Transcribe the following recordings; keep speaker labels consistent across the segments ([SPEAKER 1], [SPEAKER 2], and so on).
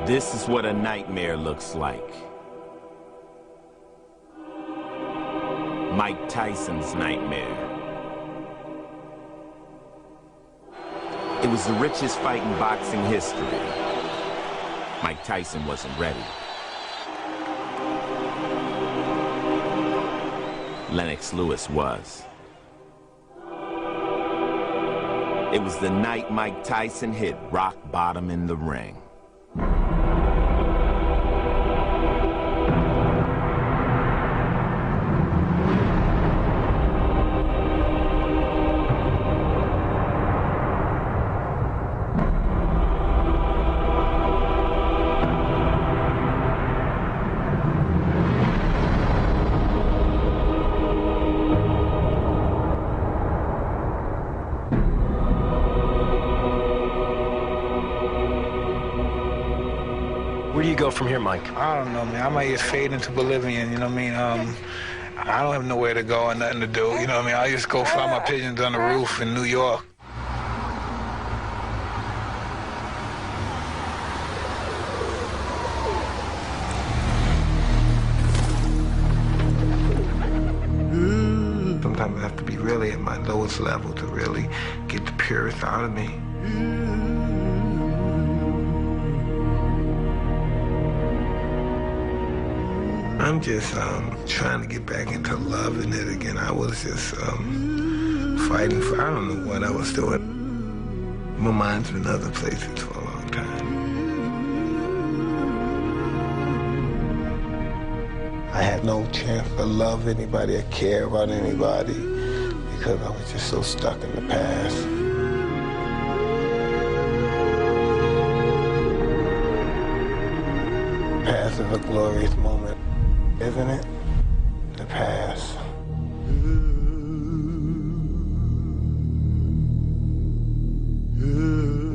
[SPEAKER 1] This is what a nightmare looks like. Mike Tyson's nightmare. It was the richest fight in boxing history. Mike Tyson wasn't ready. Lennox Lewis was. It was the night Mike Tyson hit rock bottom in the ring.
[SPEAKER 2] Where do you go from here, Mike?
[SPEAKER 3] I don't know, man. I might just fade into Bolivian, you know what I mean? I don't have nowhere to go and nothing to do, you know what I mean? I just go fly my pigeons on the roof in New York. Sometimes I have to be really at my lowest level to really get the purest out of me. I'm just trying to get back into loving it again. I was just fighting for, I don't know what I was doing. My mind's been other places for a long time. I had no chance to love anybody or care about anybody because I was just so stuck in the past. The past is a glorious moment. Isn't it? The past.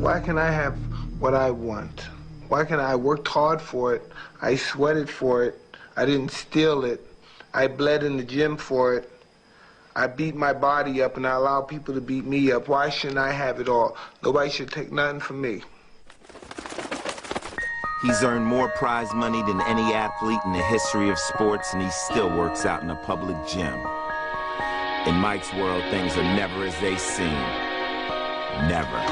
[SPEAKER 3] Why can't I have what I want? Why can't I worked hard for it? I sweated for it. I didn't steal it. I bled in the gym for it. I beat my body up and I allow people to beat me up. Why shouldn't I have it all? Nobody should take nothing from me.
[SPEAKER 1] He's earned more prize money than any athlete in the history of sports, and he still works out in a public gym. In Mike's world, things are never as they seem. Never.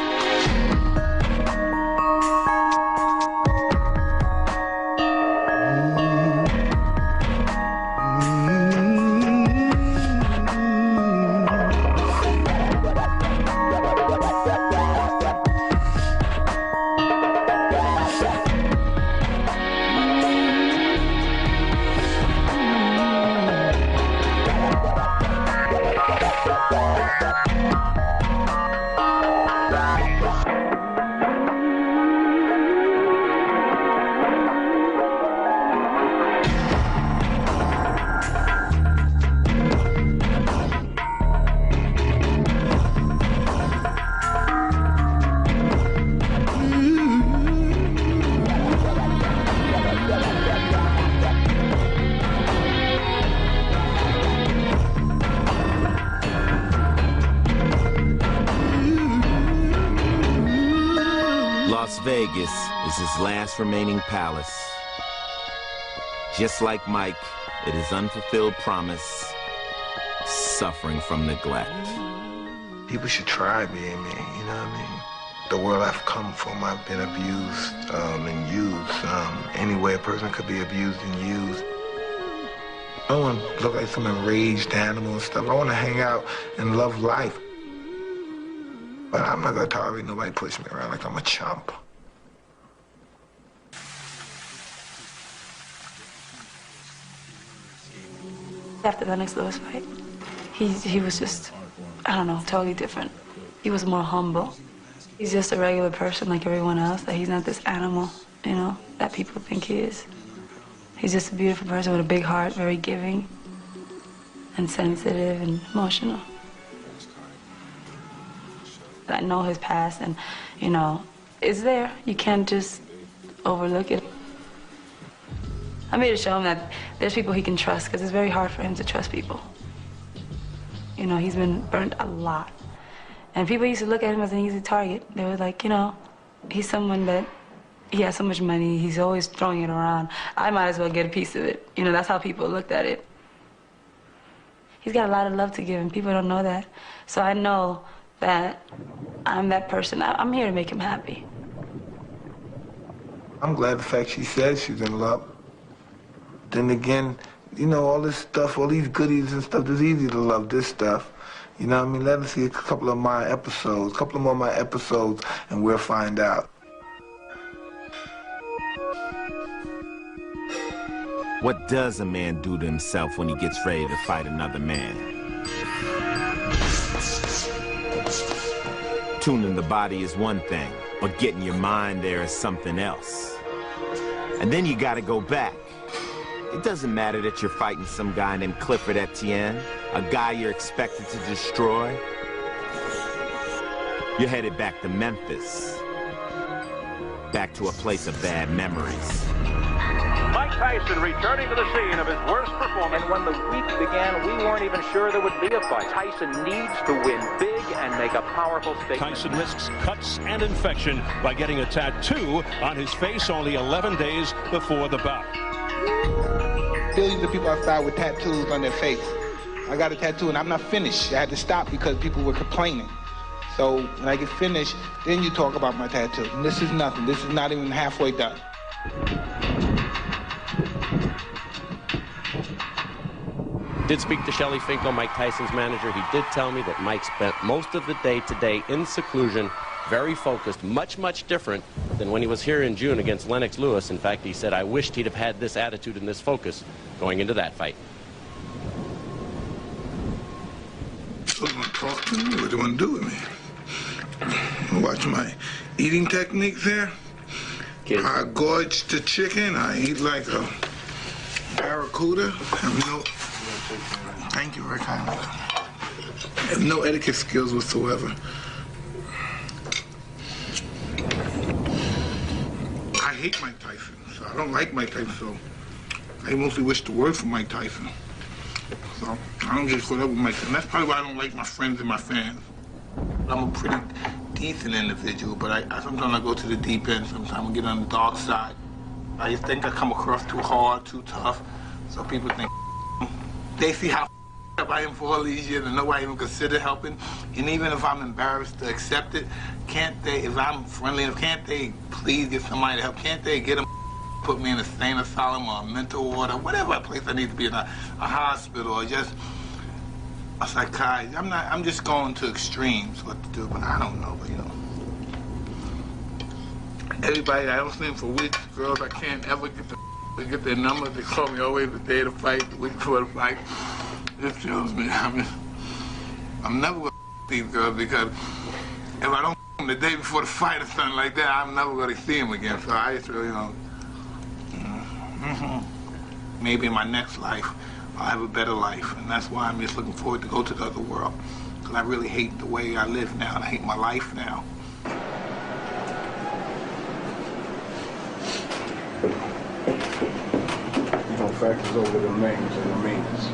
[SPEAKER 1] Las Vegas is his last remaining palace. Just like Mike, it is unfulfilled promise, suffering from neglect.
[SPEAKER 3] People should try being me, you know what I mean? The world I've come from, I've been abused and used. Any way a person could be abused and used. I don't want to look like some enraged animal and stuff. I want to hang out and love life. But I'm not going to tolerate nobody push me around like I'm a chump.
[SPEAKER 4] After the Lennox Lewis fight, he was just, I don't know, totally different. He was more humble. He's just a regular person like everyone else, that he's not this animal, you know, that people think he is. He's just a beautiful person with a big heart, very giving and sensitive and emotional. I know his past and, you know, it's there. You can't just overlook it. I'm here to show him that there's people he can trust, because it's very hard for him to trust people. You know, he's been burnt a lot. And people used to look at him as an easy target. They were like, you know, he's someone that he has so much money, he's always throwing it around. I might as well get a piece of it. You know, that's how people looked at it. He's got a lot of love to give, and people don't know that. So I know that I'm that person. I'm here to make him happy.
[SPEAKER 3] I'm glad the fact she said she's in love. Then again, you know, all this stuff, all these goodies and stuff, it's easy to love this stuff. You know what I mean? Let us see a couple of my episodes, a couple more of my episodes, and we'll find out.
[SPEAKER 1] What does a man do to himself when he gets ready to fight another man? Tuning the body is one thing, but getting your mind there is something else. And then you gotta go back. It doesn't matter that you're fighting some guy named Clifford Etienne, a guy you're expected to destroy. You're headed back to Memphis, back to a place of bad memories.
[SPEAKER 5] Mike Tyson returning to the scene of his worst performance.
[SPEAKER 6] And when the week began, we weren't even sure there would be a fight. Tyson needs to win big and make a powerful statement.
[SPEAKER 5] Tyson risks cuts and infection by getting a tattoo on his face only 11 days before the bout.
[SPEAKER 7] Billions of people outside with tattoos on their face. I got a tattoo and I'm not finished. I had to stop because people were complaining. So when I get finished, then you talk about my tattoo. And this is nothing. This is not even halfway done.
[SPEAKER 8] Did speak to Shelly Finkel, Mike Tyson's manager. He did tell me that Mike spent most of the day today in seclusion, very focused, much, much different than when he was here in June against Lennox Lewis. In fact, he said, I wished he'd have had this attitude and this focus going into that fight.
[SPEAKER 3] So you want to talk to me? What do you want to do with me? You want to watch my eating techniques there? I gorge the chicken. I eat like a barracuda. Thank you very kindly. I have no etiquette skills whatsoever. I hate Mike Tyson, so I don't like Mike Tyson, so I mostly wish to work for Mike Tyson. So I don't get caught up with Mike Tyson. That's probably why I don't like my friends and my fans. I'm a pretty decent individual, but sometimes I go to the deep end, sometimes I get on the dark side. I just think I come across too hard, too tough, so people think they see how up I am for all these years and nobody even consider helping. And even if I'm embarrassed to accept it, can't they, if I'm friendly enough, can't they please get somebody to help? Can't they get them, put me in a sane asylum or a mental ward or whatever place I need to be in, a hospital or just a psychiatrist? I'm just going to extremes what to do, but I don't know, but you know. Everybody, I don't see for weeks, girls, I can't ever get their numbers. They call me always the day of the fight, the week before the fight. It kills me. I'm never gonna these girls because if I don't them the day before the fight or something like that, I'm never gonna see them again. So I just really, maybe in my next life, I'll have a better life. And that's why I'm just looking forward to go to the other world. Because I really hate the way I live now, and I hate my life now.
[SPEAKER 9] Factors over the names and the means.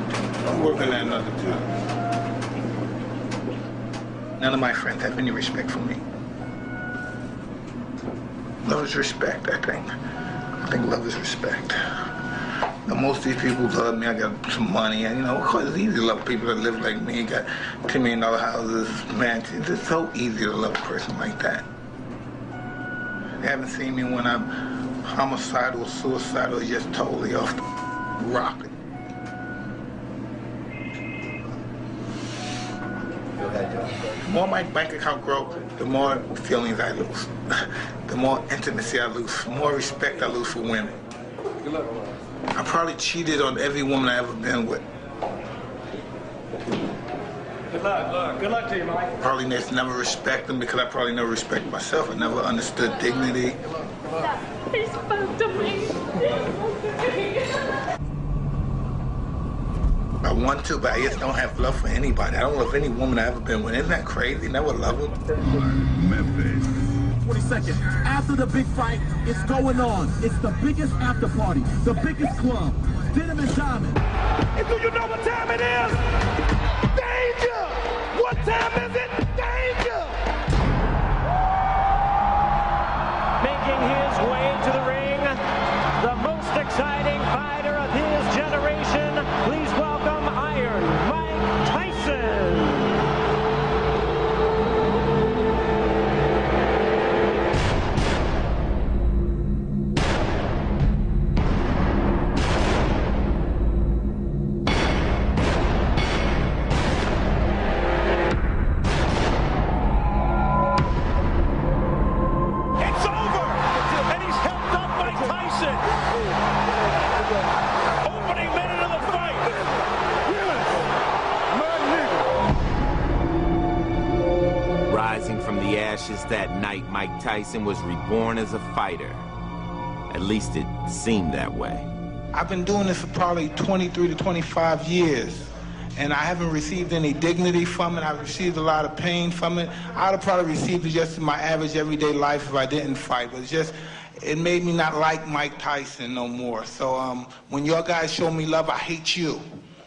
[SPEAKER 3] I'm working at another job. None of my friends have any respect for me. Love is respect, I think. I think love is respect. Now, most of these people love me. I got some money, and of course it's easy to love people that live like me. Got $10 million houses, mansions. It's so easy to love a person like that. They haven't seen me when I'm homicidal, suicidal, just totally off the rock. The more my bank account grows, the more feelings I lose. The more intimacy I lose, the more respect I lose for women. I probably cheated on every woman I ever been with.
[SPEAKER 6] Good luck. Good luck to you, Mike.
[SPEAKER 3] Probably never respect them because I probably never respect myself. I never understood dignity.
[SPEAKER 4] He spoke to me.
[SPEAKER 3] I want to, but I just don't have love for anybody. I don't love any woman I've ever been with. Isn't that crazy? Never love them.
[SPEAKER 10] 22nd, after the big fight, it's going on. It's the biggest after party, the biggest club, Denim and Diamond.
[SPEAKER 5] And do you know what time it is? Danger! What time is it? Danger!
[SPEAKER 6] Making his way
[SPEAKER 11] most exciting fighter of his generation. Please welcome Iron Mike Tyson.
[SPEAKER 1] That night, Mike Tyson was reborn as a fighter. At least it seemed that way.
[SPEAKER 7] I've been doing this for probably 23 to 25 years, and I haven't received any dignity from it. I've received a lot of pain from it. I would have probably received it just in my average everyday life if I didn't fight, but it made me not like Mike Tyson no more. So when your guys show me love, I hate you,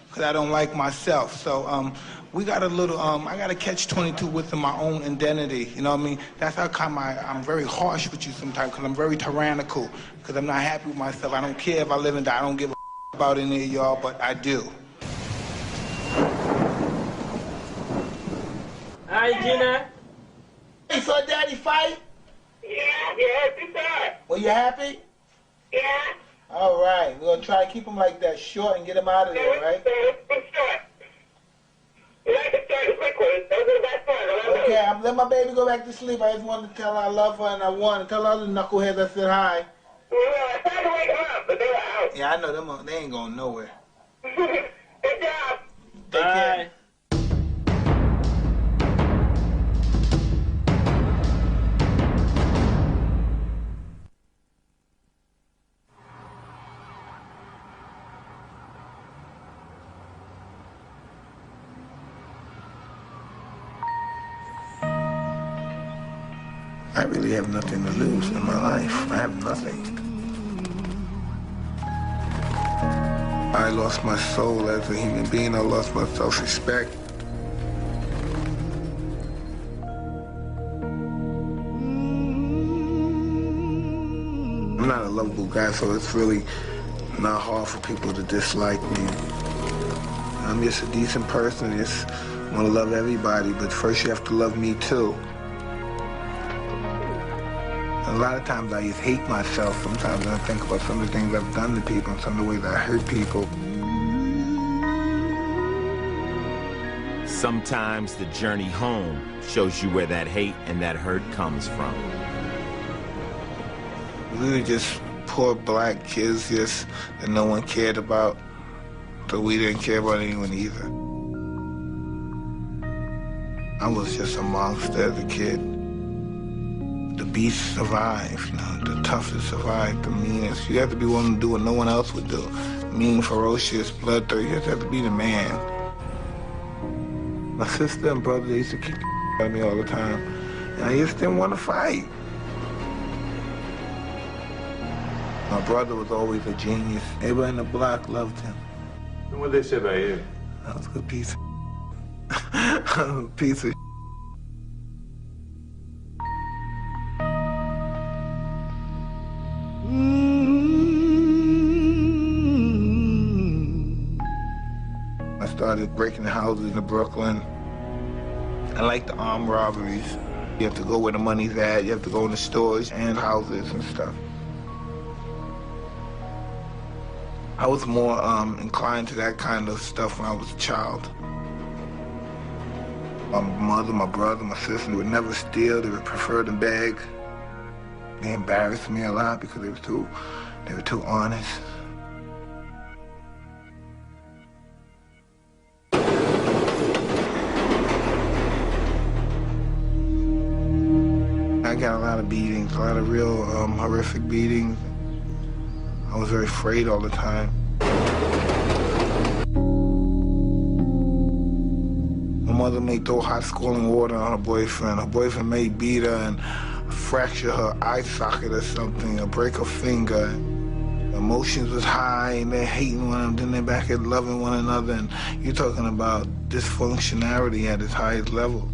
[SPEAKER 7] because I don't like myself. So we got a little, I got to catch 22 within my own identity, you know what I mean? That's how come I'm very harsh with you sometimes, because I'm very tyrannical, because I'm not happy with myself. I don't care if I live and die. I don't give a about any of y'all, but I do.
[SPEAKER 12] Hi, Gina.
[SPEAKER 7] You saw Daddy fight?
[SPEAKER 12] Yeah.
[SPEAKER 7] Were you happy?
[SPEAKER 12] Yeah.
[SPEAKER 7] All right, we're going to try to keep him like that, short, and get him out of there, right? Okay, I'm letting my baby go back to sleep. I just wanted to tell her I love her and I want to tell her other knuckleheads I said hi.
[SPEAKER 12] Well, I tried to wake them up, but they were out.
[SPEAKER 7] Yeah, I know them. They ain't going nowhere.
[SPEAKER 12] Good job.
[SPEAKER 7] Take care.
[SPEAKER 3] I really have nothing to lose in my life. I have nothing. I lost my soul as a human being. I lost my self-respect. I'm not a lovable guy, so it's really not hard for people to dislike me. I'm just a decent person. Just want to love everybody, but first you have to love me too. A lot of times I just hate myself. Sometimes I think about some of the things I've done to people and some of the ways I hurt people.
[SPEAKER 1] Sometimes the journey home shows you where that hate and that hurt comes from.
[SPEAKER 3] We were just poor black kids that no one cared about, so we didn't care about anyone either. I was just a monster as a kid. The beast survived, the toughest survived, the meanest. You have to be willing to do what no one else would do. Mean, ferocious, bloodthirsty, you just have to be the man. My sister and brother, they used to kick the out of me all the time, and I just didn't want to fight. My brother was always a genius. Everybody in the block loved him.
[SPEAKER 9] And what did they say about you?
[SPEAKER 3] I was a good piece of piece of I started breaking the houses in Brooklyn. I like the armed robberies. You have to go where the money's at. You have to go in the stores and houses and stuff. I was more inclined to that kind of stuff when I was a child. My mother, my brother, my sister would never steal. They would prefer to beg. They embarrassed me a lot because they were too honest. I got a lot of beatings, a lot of real horrific beatings. I was very afraid all the time. My mother may throw hot scalding water on her boyfriend. Her boyfriend may beat her and fracture her eye socket or something, or break her finger. Emotions was high, and they're hating one another, then they're back at loving one another, and you're talking about dysfunctionality at its highest level.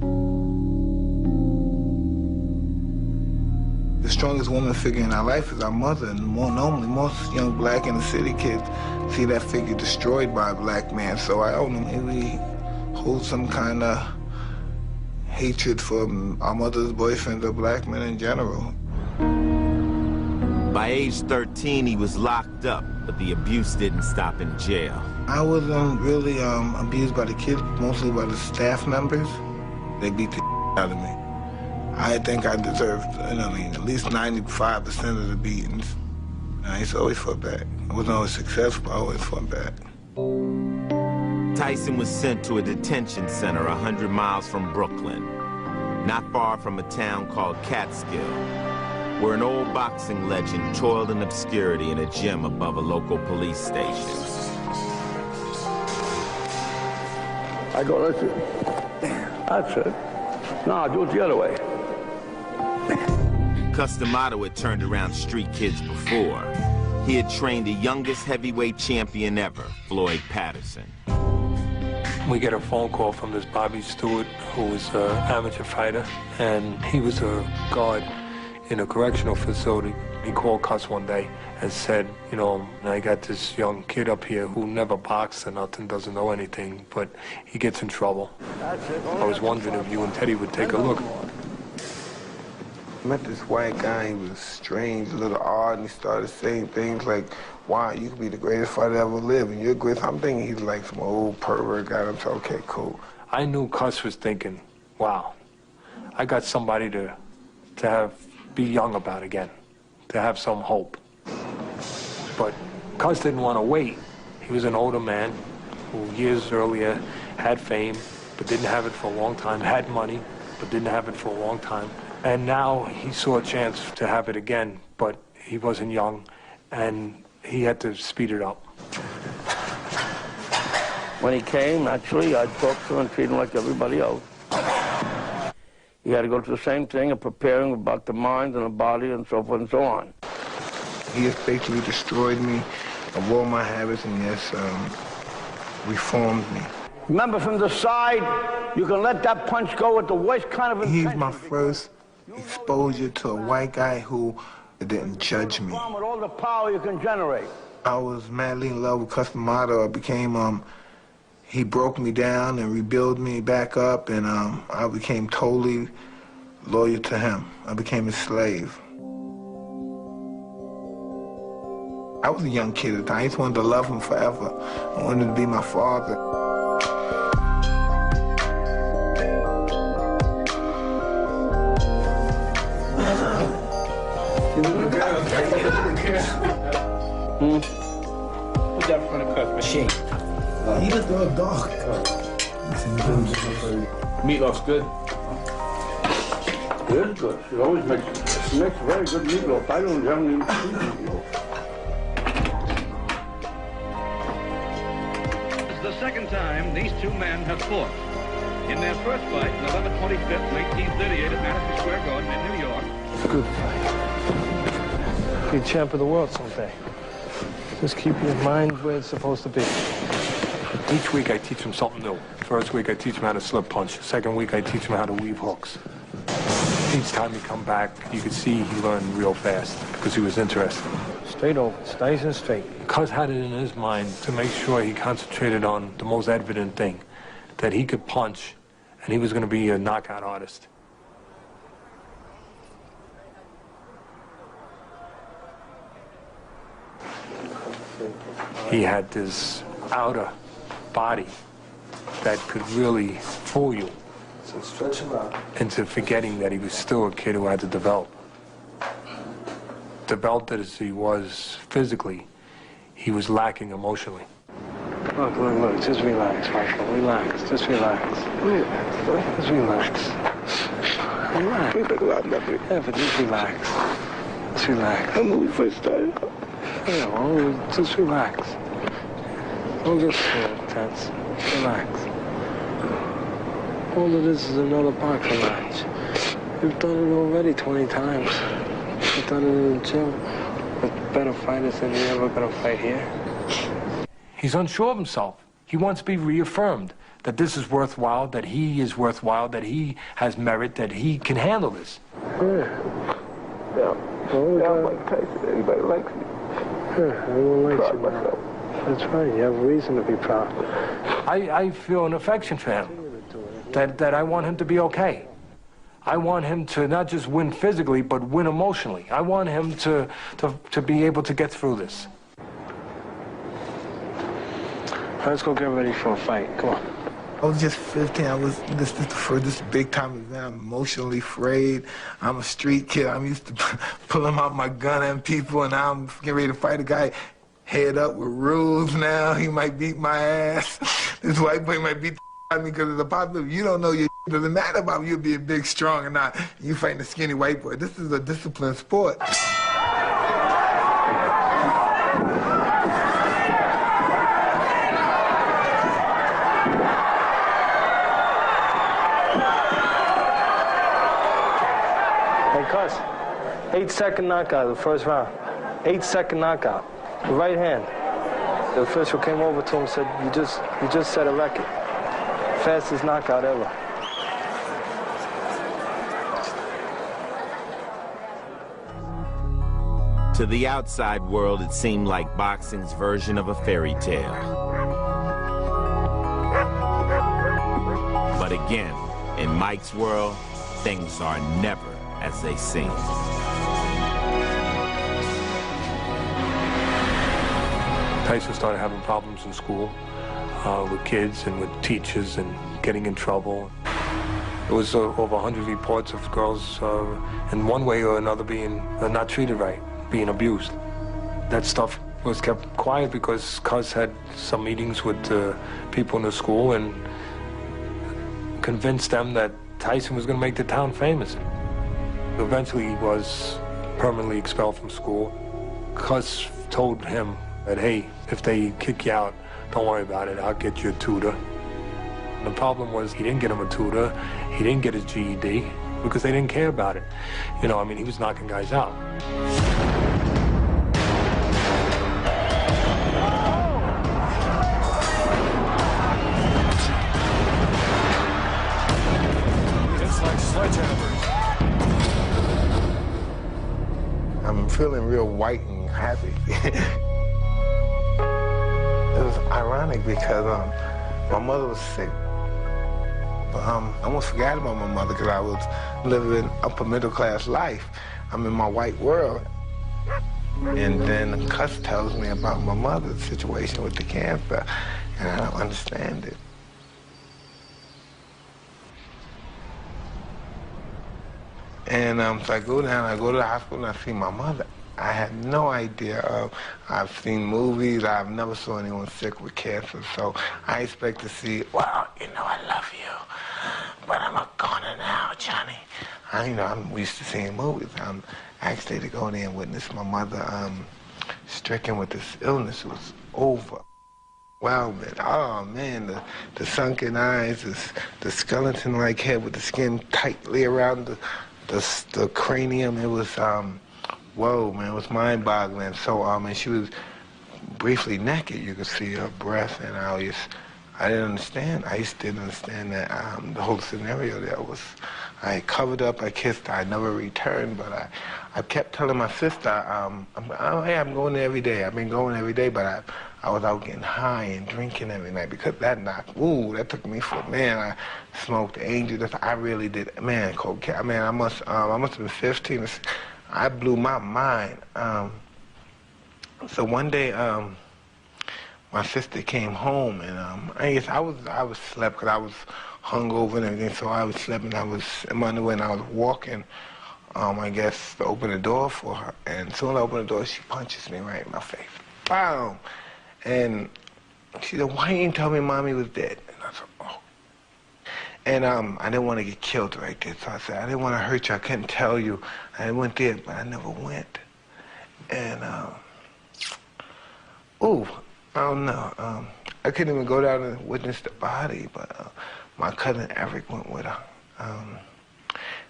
[SPEAKER 7] The strongest woman figure in our life is our mother, and normally most young black inner city kids see that figure destroyed by a black man. So I don't know, maybe hold some kind of hatred for our mother's boyfriend or black men in general.
[SPEAKER 1] By age 13, he was locked up, but the abuse didn't stop in jail.
[SPEAKER 7] I was really abused by the kids, mostly by the staff members. They beat the out of me. I think I deserved, at least 95% of the beatings. I used to always fought back. I wasn't always successful, but I always fought back.
[SPEAKER 1] Tyson was sent to a detention center 100 miles from Brooklyn, not far from a town called Catskill, where an old boxing legend toiled in obscurity in a gym above a local police station.
[SPEAKER 13] I go, listen, that's it. No, do it the other way.
[SPEAKER 1] Customato had turned around street kids before. He had trained the youngest heavyweight champion ever, Floyd Patterson.
[SPEAKER 14] We get a phone call from this Bobby Stewart, who was an amateur fighter, and he was a guard in a correctional facility. He called us one day and said, I got this young kid up here who never boxed or nothing, doesn't know anything, but he gets in trouble. I was wondering if you and Teddy would take a look.
[SPEAKER 7] I met this white guy, he was strange, a little odd, and he started saying things like, wow, you could be the greatest fighter ever lived, and you're great. I'm thinking he's like some old pervert guy. I'm saying, okay, cool.
[SPEAKER 14] I knew Cuss was thinking, wow, I got somebody to be young about again, to have some hope. But Cuss didn't want to wait. He was an older man who years earlier had fame, but didn't have it for a long time, had money, but didn't have it for a long time. And now he saw a chance to have it again, but he wasn't young, and he had to speed it up.
[SPEAKER 13] When he came, actually, I talked to him and treated him like everybody else. He had to go through the same thing of preparing about the mind and the body and so forth and so on.
[SPEAKER 7] He has basically destroyed me of all my habits and reformed me.
[SPEAKER 13] Remember, from the side, you can let that punch go with the worst kind of intention.
[SPEAKER 7] He's my first exposure to a white guy who didn't judge me.
[SPEAKER 13] With all the power you can generate.
[SPEAKER 7] I was madly in love with Customato. I became, he broke me down and rebuilt me back up, and I became totally loyal to him. I became his slave. I was a young kid at the time. I just wanted to love him forever. I wanted to be my father.
[SPEAKER 12] What's that from the cuss machine?
[SPEAKER 10] He just a dog.
[SPEAKER 12] Meat looks good.
[SPEAKER 13] Good, good. She always makes very good meatloaf. I don't have any meatloaf.
[SPEAKER 15] This is the second time these two men have fought. In their first fight, November 25th, 1938, at Madison Square Garden in New York.
[SPEAKER 14] It's a good fight. Be champ of the world someday. Just keep your mind where it's supposed to be. Each week I teach him something new. First week I teach him how to slip punch. Second week I teach him how to weave hooks. Each time he come back, you could see he learned real fast because he was interested. Straight over, nice and straight. Cuz had it in his mind to make sure he concentrated on the most evident thing, that he could punch and he was going to be a knockout artist. He had this outer body that could really fool you into forgetting that he was still a kid who had to develop. Developed as he was physically, he was lacking emotionally. Look, just relax, Michael, relax, just relax. Just relax. Relax. Yeah, but just relax. Just relax.
[SPEAKER 13] I'm moving first time.
[SPEAKER 14] Yeah, well, just relax. Don't get tense. Relax. All of this is another boxing match. You've done it already 20 times. You've done it in the gym with better fighters than you're ever going to fight here. He's unsure of himself. He wants to be reaffirmed that this is worthwhile, that he is worthwhile, that he has merit, that he can handle this.
[SPEAKER 13] Yeah.
[SPEAKER 3] Yeah, I'm Mike Tyson. Anybody likes me.
[SPEAKER 14] Everyone likes you now. That's right. You have reason to be proud. I feel an affection for him. That I want him to be okay. I want him to not just win physically, but win emotionally. I want him to be able to get through this. Let's go get ready for a fight. Come on.
[SPEAKER 3] I was just 15. This is the furthest big time event. I'm emotionally afraid. I'm a street kid. I'm used to pulling out my gun at people, and now I'm getting ready to fight a guy head up with rules now. He might beat my ass. This white boy might beat the out of me because of the possibility. You don't know your doesn't matter about you being big, strong, or not. You fighting a skinny white boy. This is a disciplined sport.
[SPEAKER 14] Hey, Cuz, 8-second knockout, the first round. 8-second knockout, the right hand. The official came over to him and said, you just set a record. Fastest knockout ever.
[SPEAKER 1] To the outside world, it seemed like boxing's version of a fairy tale. But again, in Mike's world, things are never as they seem.
[SPEAKER 14] Tyson started having problems in school with kids and with teachers and getting in trouble. There was over 100 reports of girls in one way or another being not treated right, being abused. That stuff was kept quiet because Cuz had some meetings with people in the school and convinced them that Tyson was going to make the town famous. Eventually he was permanently expelled from school. Cuz told him that, hey, if they kick you out, don't worry about it, I'll get you a tutor. And the problem was he didn't get him a tutor, he didn't get his GED, because they didn't care about it. You know, I mean, he was knocking guys out.
[SPEAKER 3] It's like sledgehammers. I'm feeling real white and happy. It was ironic because my mother was sick. I almost forgot about my mother because I was living upper middle class life. I'm in my white world. And then Cuz tells me about my mother's situation with the cancer, and I don't understand it. And so I go down, I go to the hospital, and I see my mother. I had no idea. I've seen movies. I've never saw anyone sick with cancer, so I expect to see, well, you know, I love you, but I'm a goner now, Johnny. I'm used to seeing movies. Actually, to go there and witness my mother stricken with this illness was over. Wow, man. Oh, man, the sunken eyes, the skeleton-like head with the skin tightly around the cranium. It was, whoa, man, it was mind-boggling. So, and she was briefly naked. You could see her breath, and I didn't understand. I just didn't understand that the whole scenario there was, I covered up, I kissed her, I never returned, but I kept telling my sister, hey, I'm going there every day. I've been going every day, but I was out getting high and drinking every night because that that took me for, man, I smoked Angel. I really did, man, cocaine. Man, I must have been 15. I blew my mind. So one day, my sister came home, and I guess I was slept because I was hungover and everything. So I was sleeping. I was in my underwear, and I was walking. I guess to open the door for her, and as soon as I open the door, she punches me right in my face. Bam! And she said, "Why didn't you tell me Mommy was dead?" And I said, "Oh." And I didn't want to get killed right there, so I said, "I didn't want to hurt you. I couldn't tell you. I went there, but I never went." And I don't know. I couldn't even go down and witness the body, but my cousin Eric went with her.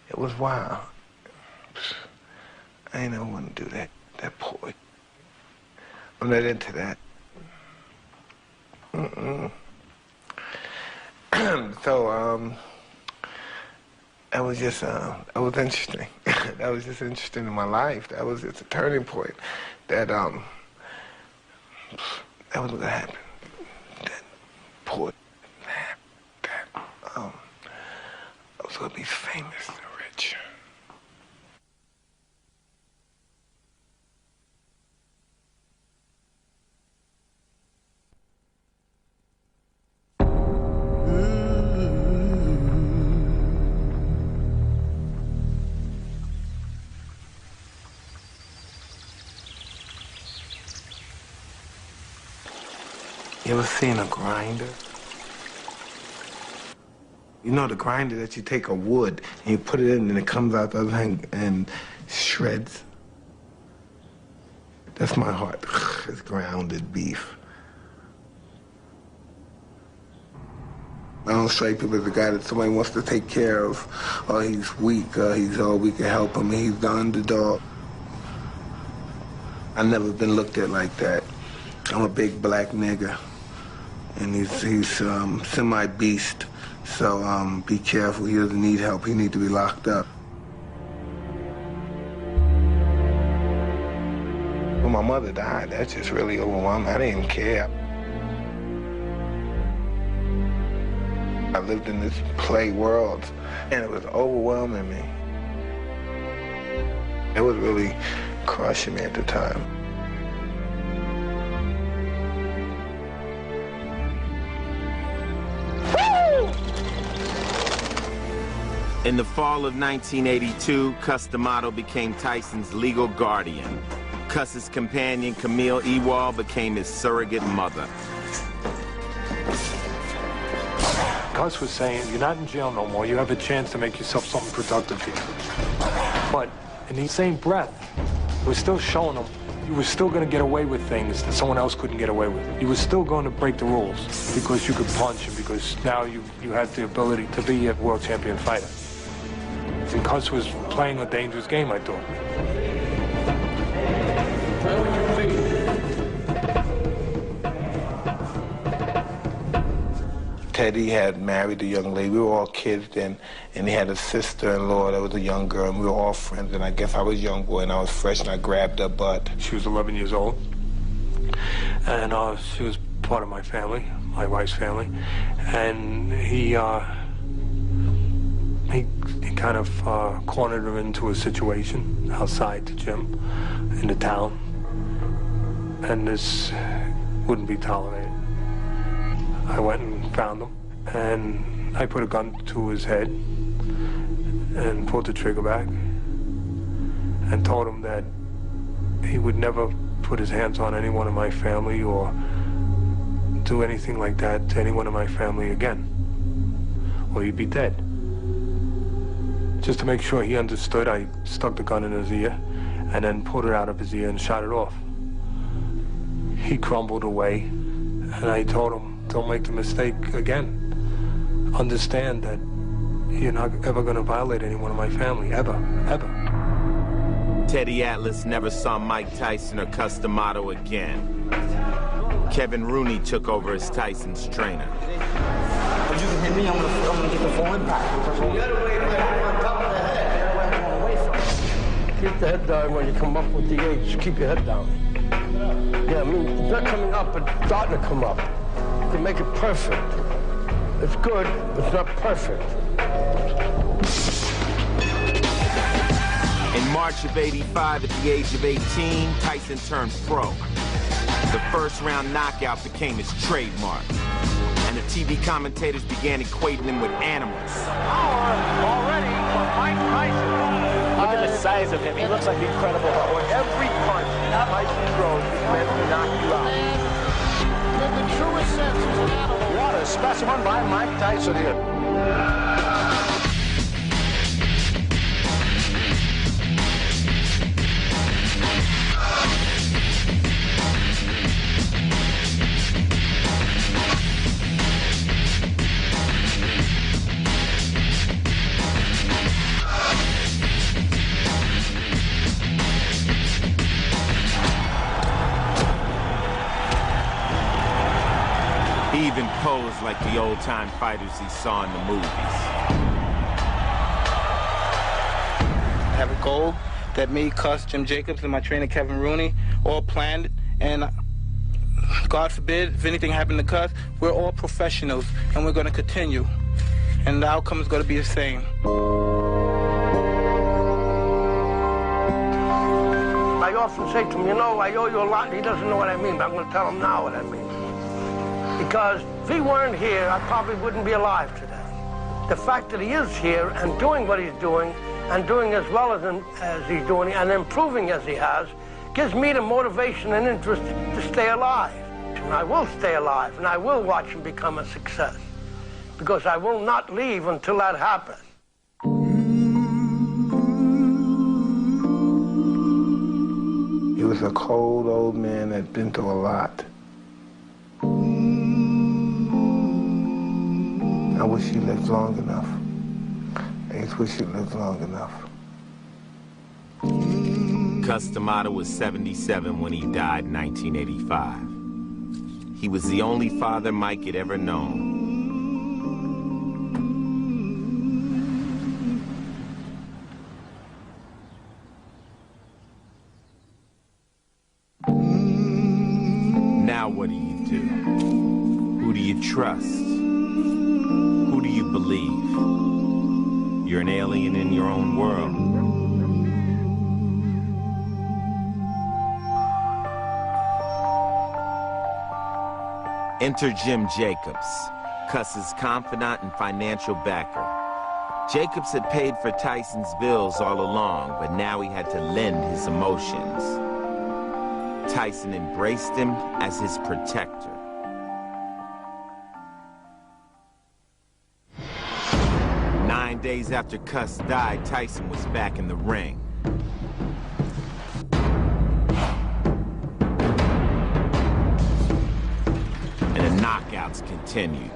[SPEAKER 3] It was wild. I ain't never want to do that. That poor. I'm not into that. So, it was just, it was interesting. that was just interesting in my life. That was just a turning point. That was gonna happen. That poor I was gonna be famous and rich. You ever seen a grinder? You know the grinder that you take a wood and you put it in and it comes out the other end and shreds? That's my heart. It's grounded beef. I don't strike people as a guy that somebody wants to take care of, or he's weak, or we can help him, he's the underdog. I've never been looked at like that. I'm a big black nigga, and he's semi-beast, so be careful. He doesn't need help. He needs to be locked up. When my mother died, that just really overwhelmed me. I didn't even care. I lived in this play world, and it was overwhelming me. It was really crushing me at the time.
[SPEAKER 1] In the fall of 1982, Cus D'Amato became Tyson's legal guardian. Cus's companion, Camille Ewald, became his surrogate mother.
[SPEAKER 14] Cus was saying, you're not in jail no more. You have a chance to make yourself something productive here. But in the same breath, we're still showing him you were still going to get away with things that someone else couldn't get away with. You were still going to break the rules because you could punch and because now you had the ability to be a world champion fighter. And Cus was playing a dangerous game, I thought.
[SPEAKER 3] Teddy had married a young lady. We were all kids then, and he had a sister-in-law that was a young girl, and we were all friends. And I guess I was a young boy, and I was fresh, and I grabbed her butt.
[SPEAKER 14] She was 11 years old, and she was part of my family, my wife's family. And he kind of cornered her into a situation outside the gym in the town, and this wouldn't be tolerated. I went and found him, and I put a gun to his head and pulled the trigger back and told him that he would never put his hands on anyone in my family or do anything like that to anyone in my family again, or he'd be dead. Just to make sure he understood, I stuck the gun in his ear and then pulled it out of his ear and shot it off. He crumbled away, and I told him, don't make the mistake again. Understand that you're not ever going to violate anyone in my family, ever, ever.
[SPEAKER 1] Teddy Atlas never saw Mike Tyson or Cus D'Amato again. Kevin Rooney took over as Tyson's trainer.
[SPEAKER 16] If you can hit me, I'm gonna get the full impact. You gotta wait on top of the head.
[SPEAKER 13] Keep the head down when you come up with the H. Keep your head down. Yeah, I mean, it's not coming up, it's starting to come up. You can make it perfect. It's good, but it's not perfect.
[SPEAKER 1] In March of '85, at the age of 18, Tyson turned pro. The first-round knockout became his trademark, and the TV commentators began equating him with animals.
[SPEAKER 11] Power already for Mike Tyson. Look at the size of him. He looks like incredible. Every punch Tyson throws is meant to knock you out.
[SPEAKER 16] In the truest sense, he's an animal.
[SPEAKER 11] What a specimen by Mike Tyson here.
[SPEAKER 1] He even posed like the old-time fighters he saw in the movies.
[SPEAKER 7] I have a goal that me, Cuss, Jim Jacobs, and my trainer Kevin Rooney all planned, and God forbid, if anything happened to Cuss, we're all professionals, and we're going to continue. And the outcome is going to be the same.
[SPEAKER 13] I often say to him, you know, I owe you a lot. He doesn't know what I mean, but I'm going to tell him now what I mean. Because if he weren't here, I probably wouldn't be alive today. The fact that he is here and doing what he's doing, and doing as well as he's doing, and improving as he has, gives me the motivation and interest to stay alive. And I will stay alive, and I will watch him become a success. Because I will not leave until that happens.
[SPEAKER 3] He was a cold old man that'd been through a lot. I wish he lived long enough. I just wish he lived long enough.
[SPEAKER 1] Cus D'Amato was 77 when he died in 1985. He was the only father Mike had ever known. Now what do you do? Who do you trust? Who do you believe? You're an alien in your own world. Enter Jim Jacobs, Cuss's confidant and financial backer. Jacobs had paid for Tyson's bills all along, but now he had to lend his emotions. Tyson embraced him as his protector. Nine days after Cuss died, Tyson was back in the ring. And the knockouts continued.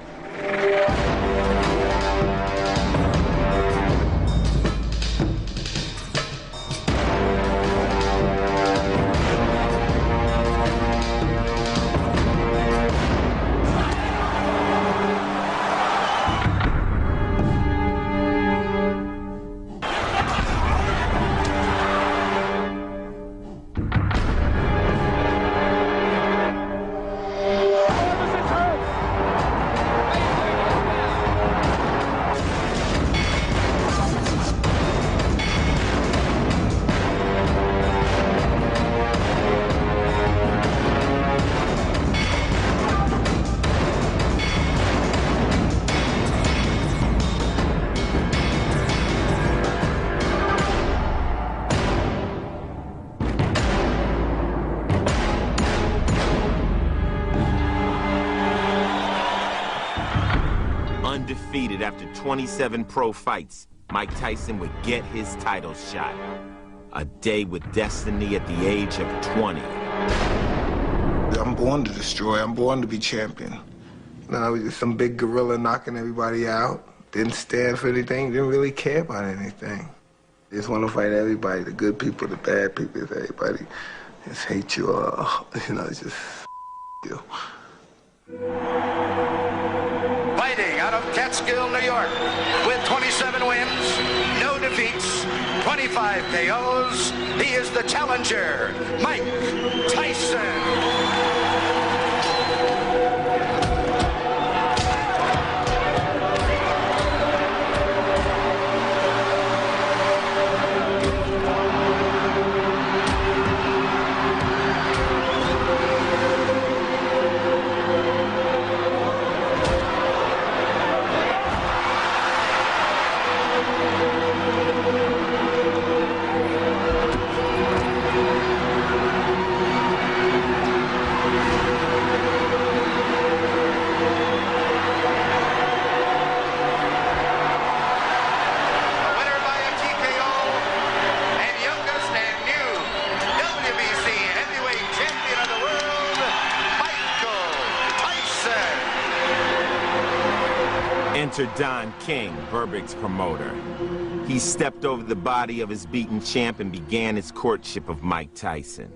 [SPEAKER 1] Undefeated after 27 pro fights, Mike Tyson would get his title shot. A day with destiny at the age of 20.
[SPEAKER 3] I'm born to destroy. I'm born to be champion. No, I was just some big gorilla knocking everybody out. Didn't stand for anything. Didn't really care about anything. Just want to fight everybody, the good people, the bad people, everybody. Just hate you all. You know, just you.
[SPEAKER 17] Fighting out of Catskill, New York, with 27 wins, no defeats, 25 KOs, he is the challenger, Mike Tyson.
[SPEAKER 1] Enter Don King, Berbick's promoter. He stepped over the body of his beaten champ and began his courtship of Mike Tyson.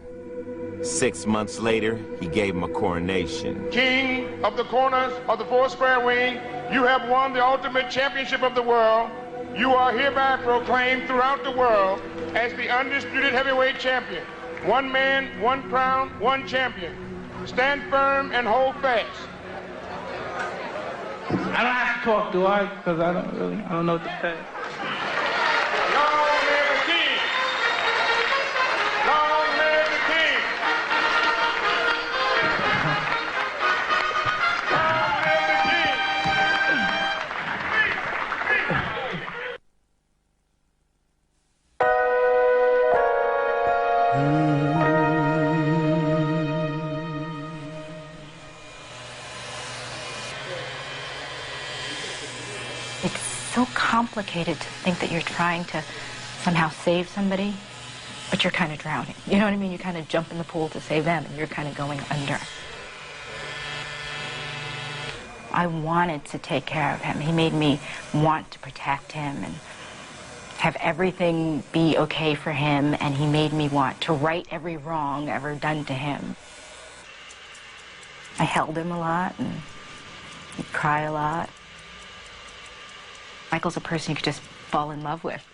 [SPEAKER 1] 6 months later, he gave him a coronation.
[SPEAKER 18] King of the corners of the 4 square ring, you have won the ultimate championship of the world. you are hereby proclaimed throughout the world as the undisputed heavyweight champion. One man, one crown, one champion. Stand firm and hold fast.
[SPEAKER 12] I don't have to talk, do I? Because I don't know what to say.
[SPEAKER 18] Long live the king! Long live the king! Long live the king!
[SPEAKER 19] It's so complicated to think that you're trying to somehow save somebody, but you're kind of drowning. You know what I mean? You kind of jump in the pool to save them, and you're kind of going under. I wanted to take care of him. He made me want to protect him and have everything be okay for him, and he made me want to right every wrong ever done to him. I held him a lot, and he'd cry a lot. Michael's a person you could just fall in love with.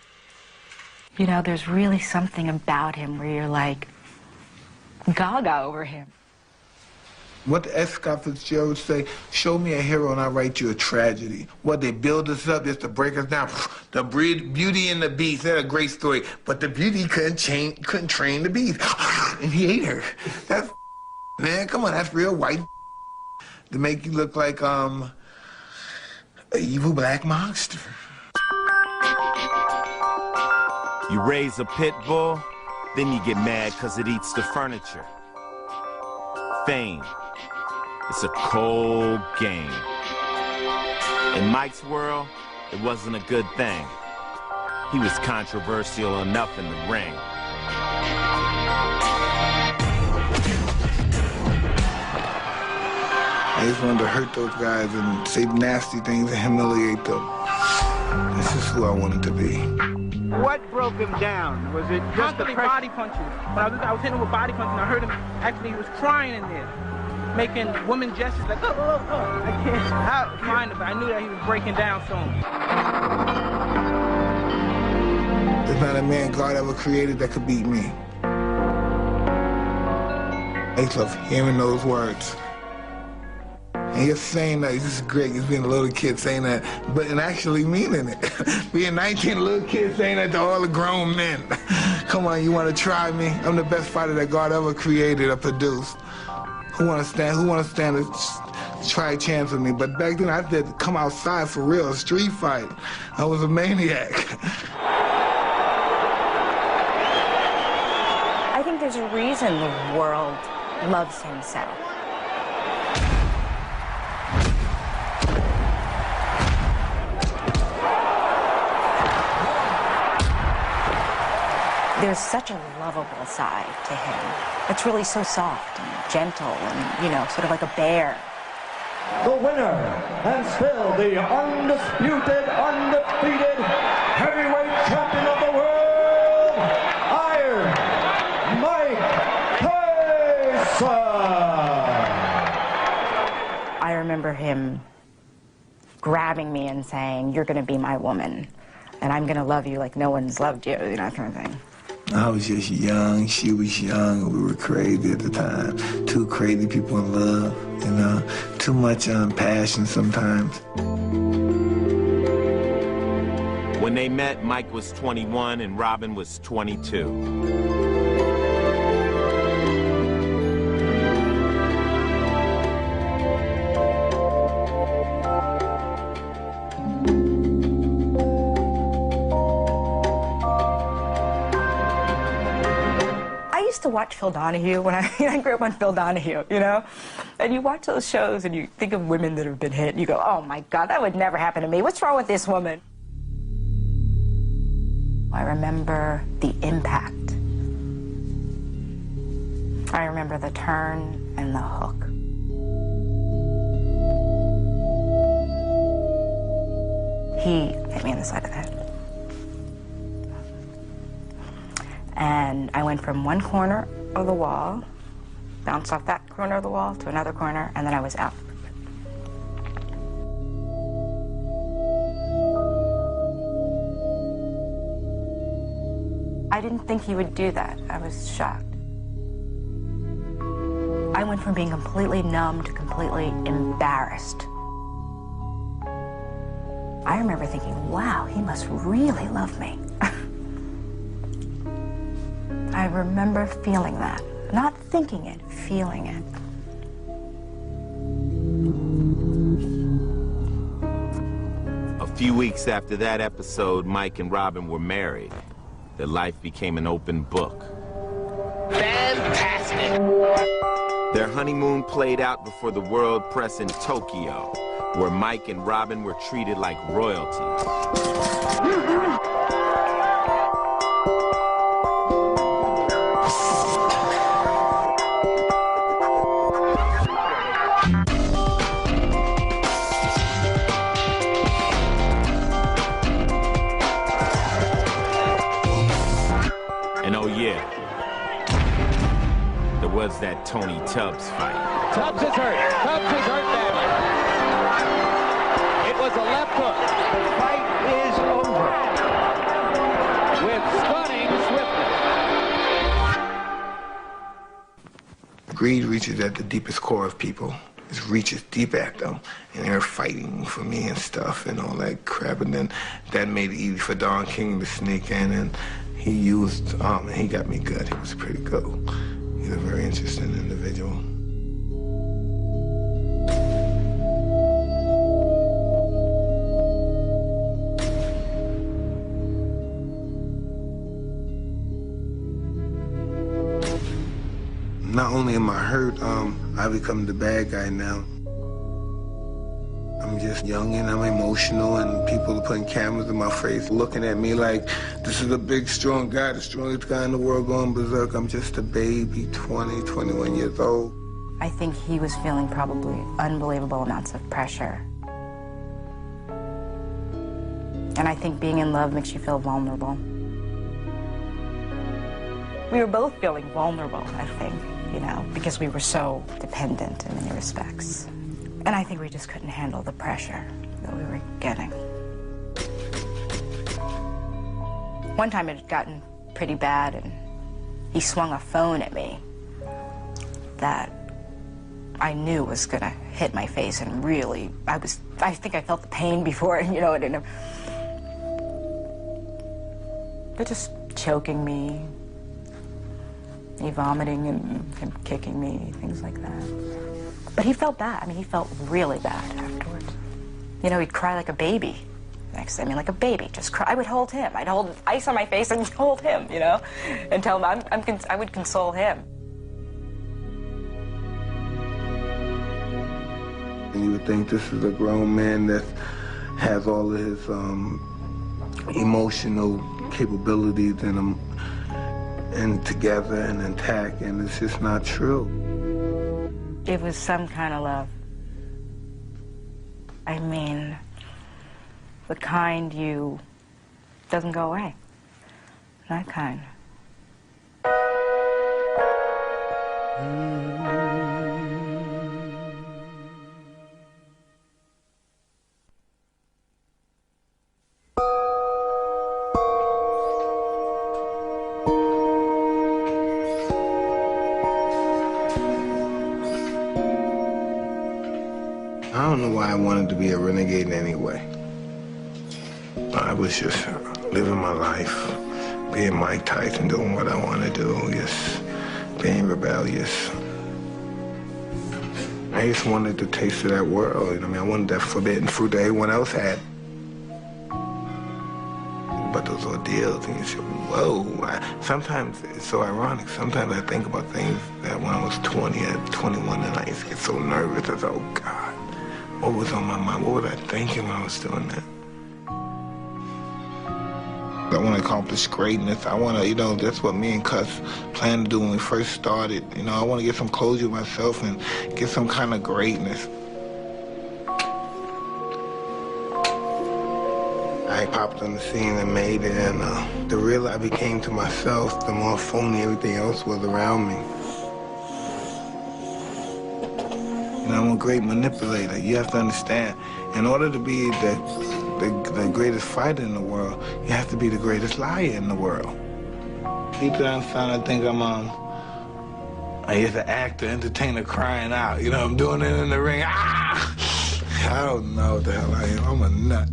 [SPEAKER 19] You know, there's really something about him where you're like gaga over him.
[SPEAKER 7] What the S. Scott Fitzgerald would say, show me a hero and I'll write you a tragedy. What they build us up just to break us down. The Beauty and the Beast, that's a great story. But the beauty couldn't train the beast. And he ate her. That's man, come on, that's real white to make you look like an evil black monster.
[SPEAKER 1] You raise a pit bull, then you get mad because it eats the furniture. Fame. It's a cold game. In Mike's world, it wasn't a good thing. He was controversial enough in the ring.
[SPEAKER 7] I just wanted to hurt those guys and say nasty things and humiliate them. This is who I wanted to be.
[SPEAKER 12] What broke him down? Was it just the body punches? When I was hitting him with body punches, and I heard him, actually, he was crying in there, making woman gestures like, oh, oh, oh. I can't stop crying, but I knew that he was breaking down soon.
[SPEAKER 7] There's not a man God ever created that could beat me. I just love hearing those words. And you're saying that, this is great, he's being a little kid saying that, and actually meaning it. Being 19, a little kid saying that to all the grown men. Come on, you want to try me? I'm the best fighter that God ever created or produced. Who want to stand a try a chance with me? But back then, I had to come outside for real, a street fight. I was a maniac.
[SPEAKER 19] I think there's a reason the world loves him so. There's such a lovable side to him. It's really so soft and gentle and, you know, sort of like a bear.
[SPEAKER 10] The winner, and still the undisputed, undefeated heavyweight champion of the world, Iron Mike Tyson!
[SPEAKER 19] I remember him grabbing me and saying, "You're going to be my woman, and I'm going to love you like no one's loved you," you know, kind of thing.
[SPEAKER 7] I was just young, she was young, we were crazy at the time. Two crazy people in love, you know, too much passion sometimes.
[SPEAKER 1] When they met, Mike was 21 and Robin was 22.
[SPEAKER 19] I used to watch Phil Donahue when I grew up on Phil Donahue, you know? And you watch those shows and you think of women that have been hit and you go, oh my God, that would never happen to me. What's wrong with this woman? I remember the impact. I remember the turn and the hook. He hit me on the side of the head. And I went from one corner of the wall, bounced off that corner of the wall to another corner, and then I was out. I didn't think he would do that. I was shocked. I went from being completely numb to completely embarrassed. I remember thinking, wow, he must really love me. I remember feeling that. Not thinking it, feeling it.
[SPEAKER 1] A few weeks after that episode, Mike and Robin were married. Their life became an open book.
[SPEAKER 11] Fantastic!
[SPEAKER 1] Their honeymoon played out before the world press in Tokyo, where Mike and Robin were treated like royalty. And oh yeah, there was that Tony Tubbs fight.
[SPEAKER 11] Tubbs is hurt. Tubbs is hurt badly. It was a left hook. The fight is over. With stunning swiftness.
[SPEAKER 3] Greed reaches at the deepest core of people. It reaches deep at them, and they're fighting for me and stuff and all that crap. And then that made it easy for Don King to sneak in, and he used, and he got me good. He was pretty good. He's a very interesting individual. Not only am I hurt, I become the bad guy now. I'm just young and I'm emotional, and people are putting cameras in my face, looking at me like this is a big, strong guy, the strongest guy in the world going berserk. I'm just a baby, 20, 21 years old.
[SPEAKER 19] I think he was feeling probably unbelievable amounts of pressure. And I think being in love makes you feel vulnerable. We were both feeling vulnerable, I think, you know, because we were so dependent in many respects. And I think we just couldn't handle the pressure that we were getting. One time it had gotten pretty bad, and he swung a phone at me that I knew was gonna hit my face, and really, I think I felt the pain before, you know, but just choking me, he vomiting and him kicking me, things like that. But he felt bad. I mean, he felt really bad afterwards. You know, he'd cry like a baby. I mean, like a baby, just cry. I would hold him. I'd hold ice on my face and hold him, you know, and tell him I would console him.
[SPEAKER 3] And you would think this is a grown man that has all of his emotional capabilities in him and together and intact, and it's just not true.
[SPEAKER 19] It was some kind of love. I mean, the kind you doesn't go away. That kind.
[SPEAKER 3] I don't know why I wanted to be a renegade anyway. I was just living my life, being Mike Tyson, doing what I want to do, just being rebellious. I just wanted the taste of that world, you know what I mean? I wanted that forbidden fruit that everyone else had. But those ordeals, and you say, whoa. Sometimes it's so ironic. Sometimes I think about things that when I was 20 and 21, and I used to get so nervous. I thought, oh, God, what was on my mind? What was I thinking when I was doing that? I want to accomplish greatness. I want to, you know, that's what me and Cuss planned to do when we first started. You know, I want to get some closure with myself and get some kind of greatness. I popped on the scene and made it, and the realer I became to myself, the more phony everything else was around me. And I'm a great manipulator. You have to understand, in order to be the greatest fighter in the world, you have to be the greatest liar in the world.
[SPEAKER 7] Deep down inside, I think I'm just an actor, entertainer crying out. You know, I'm doing it in the ring. Ah! I don't know what the hell I am. I'm a nut.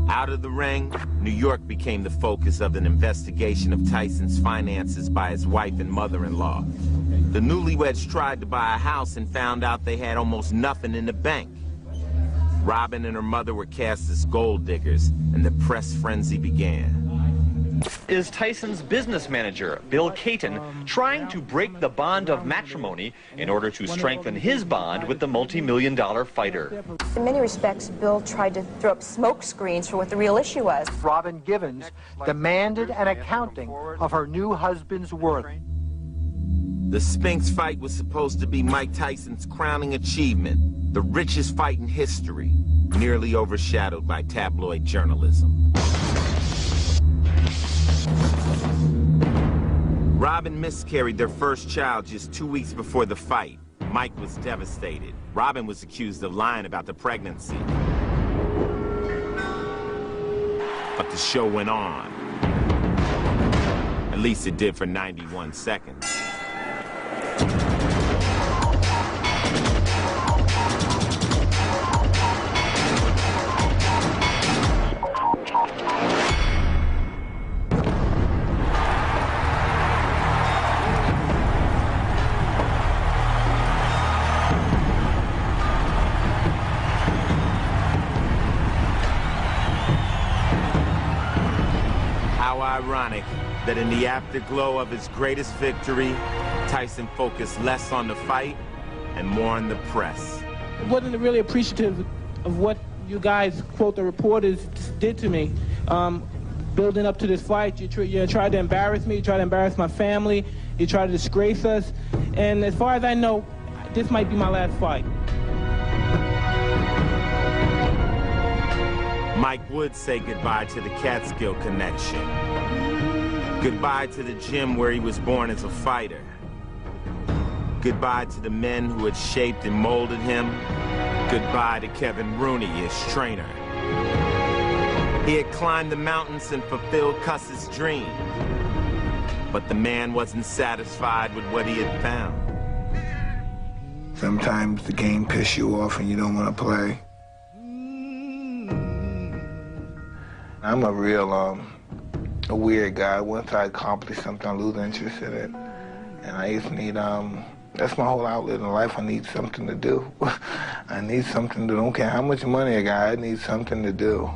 [SPEAKER 1] Out of the ring, New York became the focus of an investigation of Tyson's finances by his wife and mother-in-law. The newlyweds tried to buy a house and found out they had almost nothing in the bank. Robin and her mother were cast as gold diggers, and the press frenzy began.
[SPEAKER 20] Is Tyson's business manager, Bill Caton, trying to break the bond of matrimony in order to strengthen his bond with the multi-million-dollar fighter?
[SPEAKER 21] In many respects, Bill tried to throw up smoke screens for what the real issue was.
[SPEAKER 22] Robin Givens demanded an accounting of her new husband's worth.
[SPEAKER 1] The Spinks fight was supposed to be Mike Tyson's crowning achievement, the richest fight in history, nearly overshadowed by tabloid journalism. Robin miscarried their first child just 2 weeks before the fight. Mike was devastated. Robin was accused of lying about the pregnancy. But the show went on. At least it did for 91 seconds. Ironic that in the afterglow of his greatest victory, Tyson focused less on the fight and more on the press.
[SPEAKER 12] I wasn't really appreciative of what you guys, quote, the reporters did to me. Building up to this fight, you tried to embarrass me, you tried to embarrass my family, you tried to disgrace us, and as far as I know, this might be my last fight.
[SPEAKER 1] Mike would say goodbye to the Catskill connection. Goodbye to the gym where he was born as a fighter. Goodbye to the men who had shaped and molded him. Goodbye to Kevin Rooney, his trainer. He had climbed the mountains and fulfilled Cuss's dream. But the man wasn't satisfied with what he had found.
[SPEAKER 7] Sometimes the game pisses you off and you don't want to play. I'm a real, a weird guy. Once I accomplish something, I lose interest in it. And I just need, that's my whole outlet in life. I need something to do. I need something to do. I don't care how much money I got, I need something to do.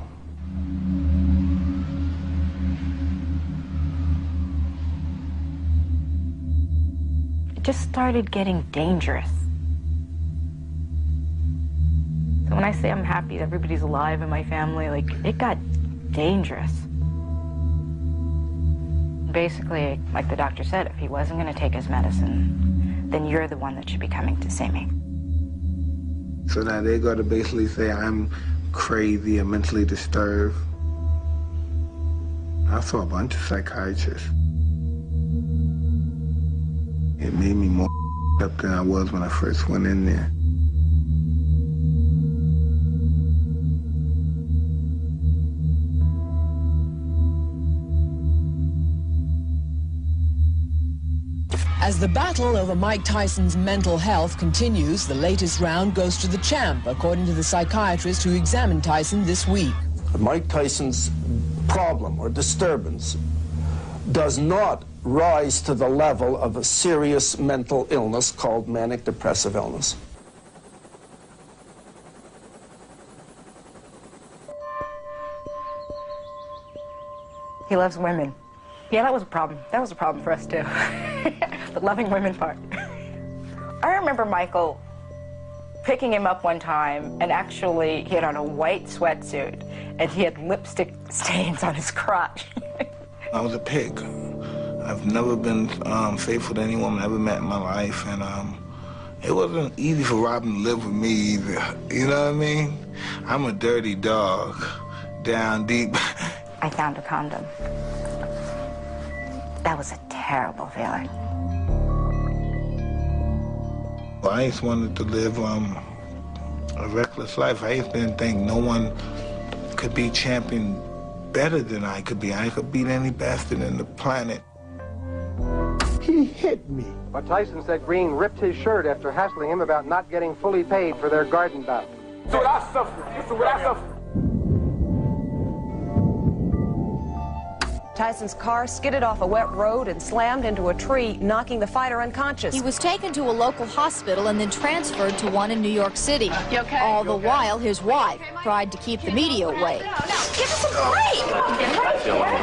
[SPEAKER 19] It just started getting dangerous. So when I say I'm happy that everybody's alive in my family, like, it got dangerous. Basically, like the doctor said, if he wasn't going to take his medicine, then you're the one that should be coming to see me.
[SPEAKER 7] So now they got to basically say I'm crazy and mentally disturbed. I saw a bunch of psychiatrists. It made me more up than I was when I first went in there.
[SPEAKER 23] As the battle over Mike Tyson's mental health continues, the latest round goes to the champ, according to the psychiatrist who examined Tyson this week.
[SPEAKER 24] Mike Tyson's problem or disturbance does not rise to the level of a serious mental illness called manic depressive illness.
[SPEAKER 19] He loves women. Yeah, that was a problem. That was a problem for us, too. The loving women part. I remember Michael picking him up one time, and actually he had on a white sweatsuit, and he had lipstick stains on his crotch.
[SPEAKER 7] I was a pig. I've never been faithful to any woman I ever met in my life, and it wasn't easy for Robin to live with me either. You know what I mean? I'm a dirty dog, down deep.
[SPEAKER 19] I found a condom. That was a terrible feeling.
[SPEAKER 7] Well, I just wanted to live a reckless life. I just didn't think no one could be champion
[SPEAKER 3] better than I could be. I could beat any bastard in the planet. He hit me.
[SPEAKER 2] But Tyson said Green ripped his shirt after hassling him about not getting fully paid for their garden bout.
[SPEAKER 4] This is what I suffer. This is what I suffer.
[SPEAKER 21] Tyson's car skidded off a wet road and slammed into a tree, knocking the fighter unconscious.
[SPEAKER 5] He was taken to a local hospital and then transferred to one in New York City.
[SPEAKER 21] You okay?
[SPEAKER 5] All the while, his wife tried to keep the media away.
[SPEAKER 21] No, give us a break! Give us a break!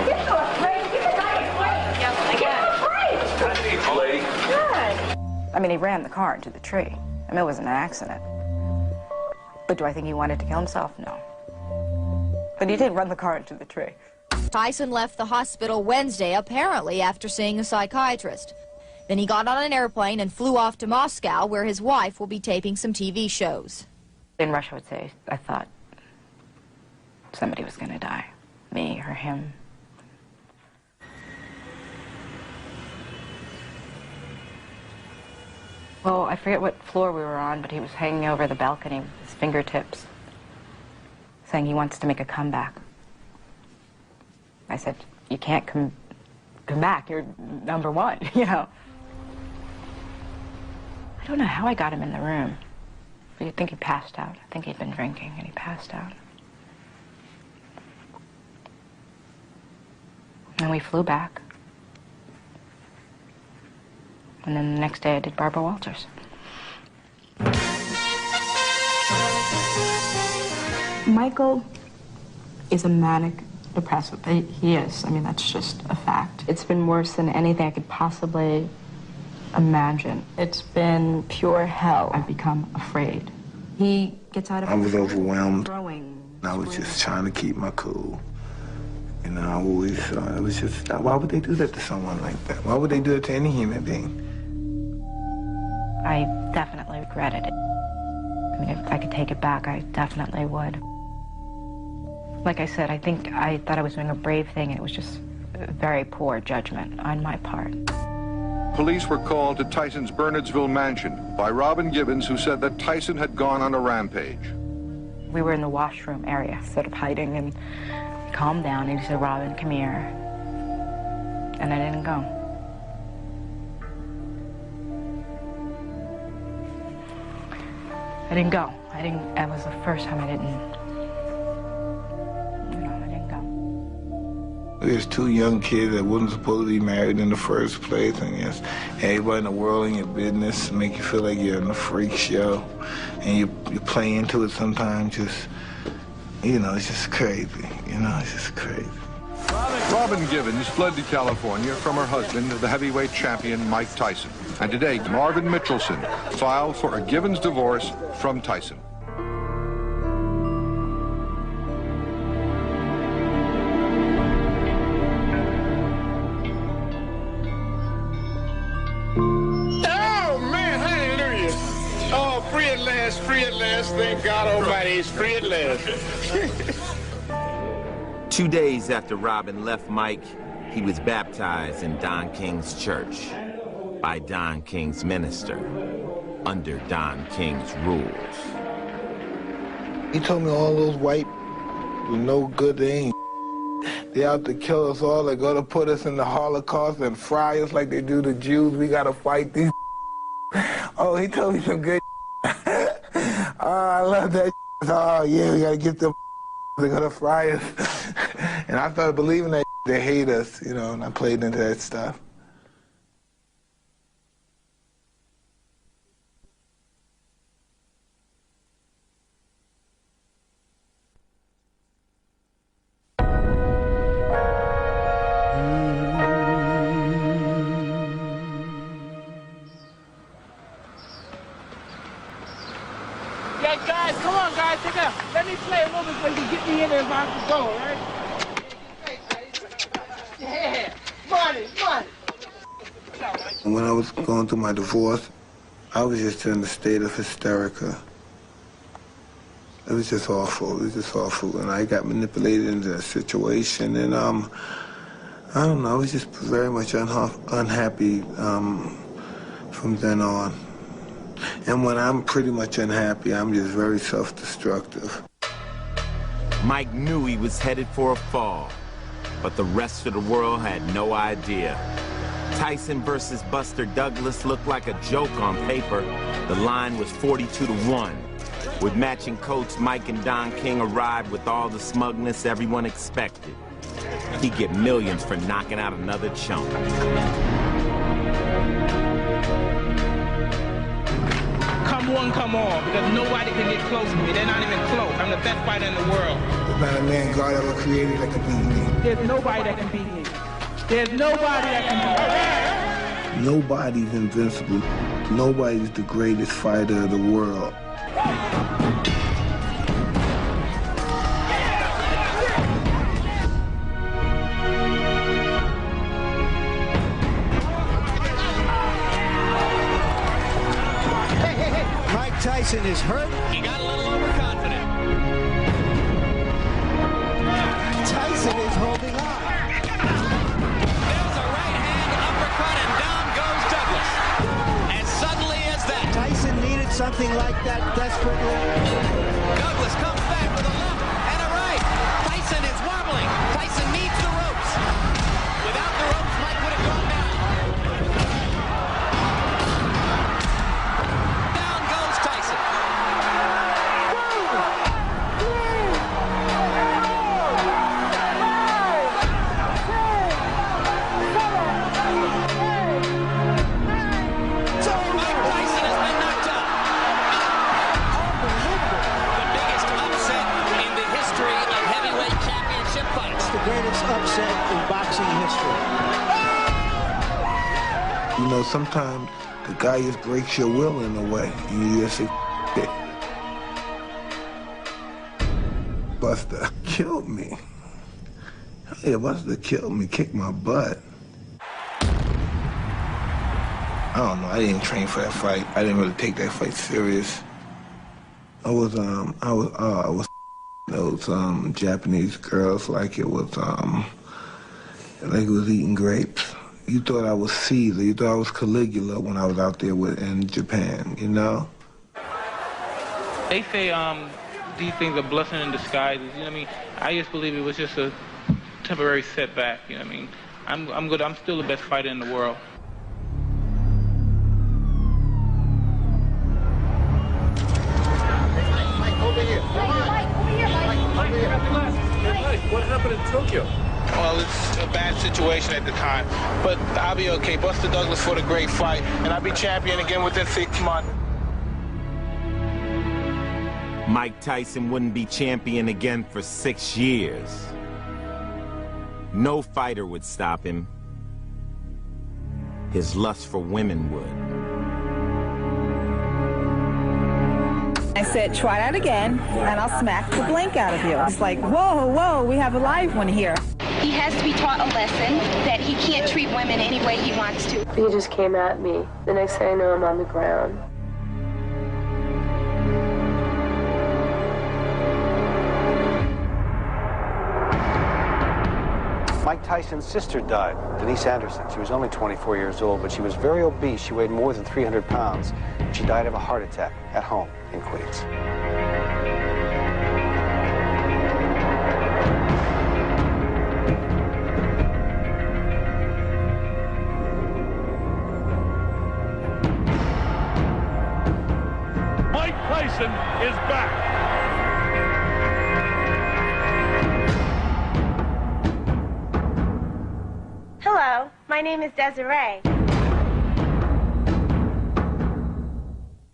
[SPEAKER 21] I mean, he ran the car into the tree. I mean, it wasn't an accident. But do I think he wanted to kill himself? No. But he did run the car into the tree.
[SPEAKER 5] Tyson left the hospital Wednesday, apparently after seeing a psychiatrist. Then he got on an airplane and flew off to Moscow, where his wife will be taping some TV shows.
[SPEAKER 19] In Russia, I would say, I thought somebody was going to die. Me or him. Well, I forget what floor we were on, but he was hanging over the balcony with his fingertips, saying he wants to make a comeback. I said, you can't come back. You're number one, you know. I don't know how I got him in the room. I think he passed out. I think he'd been drinking and he passed out. And we flew back. And then the next day I did Barbara Walters. Michael is a manic depressive. He is. I mean, that's just a fact. It's been worse than anything I could possibly imagine. It's been pure hell. I've become afraid. He gets out of...
[SPEAKER 3] I was overwhelmed. I was just trying to keep my cool. You know, I always thought it was just... Why would they do that to someone like that? Why would they do it to any human being?
[SPEAKER 19] I definitely regretted it. I mean, if I could take it back, I definitely would. Like I said, I thought I was doing a brave thing, and it was just very poor judgment on my part.
[SPEAKER 8] Police were called to Tyson's Bernardsville mansion by Robin Gibbons, who said that Tyson had gone on a rampage.
[SPEAKER 19] We were in the washroom area, sort of hiding, and he calmed down, and he said, Robin, come here. And I didn't go. I didn't go. That was the first time I didn't go.
[SPEAKER 3] There's two young kids that wasn't supposed to be married in the first place, and yes, everybody in the world in your business make you feel like you're in a freak show, and you play into it sometimes. Just, you know, it's just crazy. You know, it's just crazy.
[SPEAKER 8] Robin Givens fled to California from her husband, the heavyweight champion Mike Tyson. And today, Marvin Mitchelson filed for a Givens divorce from Tyson.
[SPEAKER 18] Oh, man, hallelujah. Oh, free at last, free at last. Thank God Almighty, he's free at last.
[SPEAKER 1] 2 days after Robin left Mike, he was baptized in Don King's church by Don King's minister, under Don King's rules.
[SPEAKER 3] He told me all those white were no good, they ain't. They out to kill us all. They're gonna put us in the Holocaust and fry us like they do the Jews. We gotta fight these. Oh, he told me some good. Oh, I love that. Oh, yeah, we gotta get them. They're gonna fry us. And I started believing that they hate us, you know, and I played into that stuff.
[SPEAKER 12] Yeah, guys, come on, guys, take out. Let me play a little bit so you can get me in there if I have to go, all right? Yeah, money.
[SPEAKER 3] When I was going through my divorce, I was just in a state of hysterica. It was just awful. It was just awful. And I got manipulated into a situation. And I don't know, I was just very much unhappy from then on. And when I'm pretty much unhappy, I'm just very self-destructive.
[SPEAKER 1] Mike knew he was headed for a fall, but the rest of the world had no idea. Tyson versus Buster Douglas looked like a joke on paper. The line was 42-1. With matching coats, Mike and Don King arrived with all the smugness everyone expected. He'd get millions for knocking out another chump.
[SPEAKER 12] Come on, come on, because nobody can get close to me. They're not even close. I'm the best fighter in the world.
[SPEAKER 3] There's not a man God ever created that can beat me.
[SPEAKER 12] There's nobody that can beat me. There's nobody that can beat me.
[SPEAKER 3] Nobody's invincible. Nobody's the greatest fighter of the world.
[SPEAKER 22] Mike Tyson is hurt.
[SPEAKER 20] He got a little overconfident.
[SPEAKER 22] Tyson is holding on.
[SPEAKER 20] There's a right hand uppercut and down goes Douglas. As suddenly as that.
[SPEAKER 22] Tyson needed something like that desperately.
[SPEAKER 20] Douglas comes back with a left and a right. Tyson is wobbling. Tyson needs the ropes. Without the ropes, Mike would have gone down. Down goes Tyson. Mike Tyson has been knocked out. The biggest upset in the history of heavyweight championship fights.
[SPEAKER 22] The greatest upset in boxing history.
[SPEAKER 3] You know, sometimes the guy just breaks your will in a way, and you just say, it. Buster killed me. Yeah, Buster killed me, kicked my butt. I don't know, I didn't train for that fight. I didn't really take that fight serious. I was those Japanese girls like it was eating grapes. You thought I was Caesar, you thought I was Caligula when I was out there in Japan, you know?
[SPEAKER 12] They say these things are blessing in disguise. You know what I mean? I just believe it was just a temporary setback. You know what I mean? I'm good. I'm still the best fighter in the world.
[SPEAKER 4] What happened in Tokyo?
[SPEAKER 7] Well, it's a bad situation at the time, but I'll be okay. Buster Douglas fought a great fight, and I'll be champion again within 6 months.
[SPEAKER 1] Mike Tyson wouldn't be champion again for 6 years. No fighter would stop him. His lust for women would.
[SPEAKER 6] I said, try that again, and I'll smack the blank out of you. It's like, whoa, whoa, we have a live one here.
[SPEAKER 9] He has to be taught a lesson that he can't treat women any way he wants to.
[SPEAKER 14] He just came at me. The next thing I know, I'm on the ground.
[SPEAKER 15] Mike Tyson's sister died, Denise Anderson. She was only 24 years old, but she was very obese. She weighed more than 300 pounds. She died of a heart attack at home in Queens.
[SPEAKER 4] Mike Tyson is back.
[SPEAKER 9] Hello, my name is Desiree.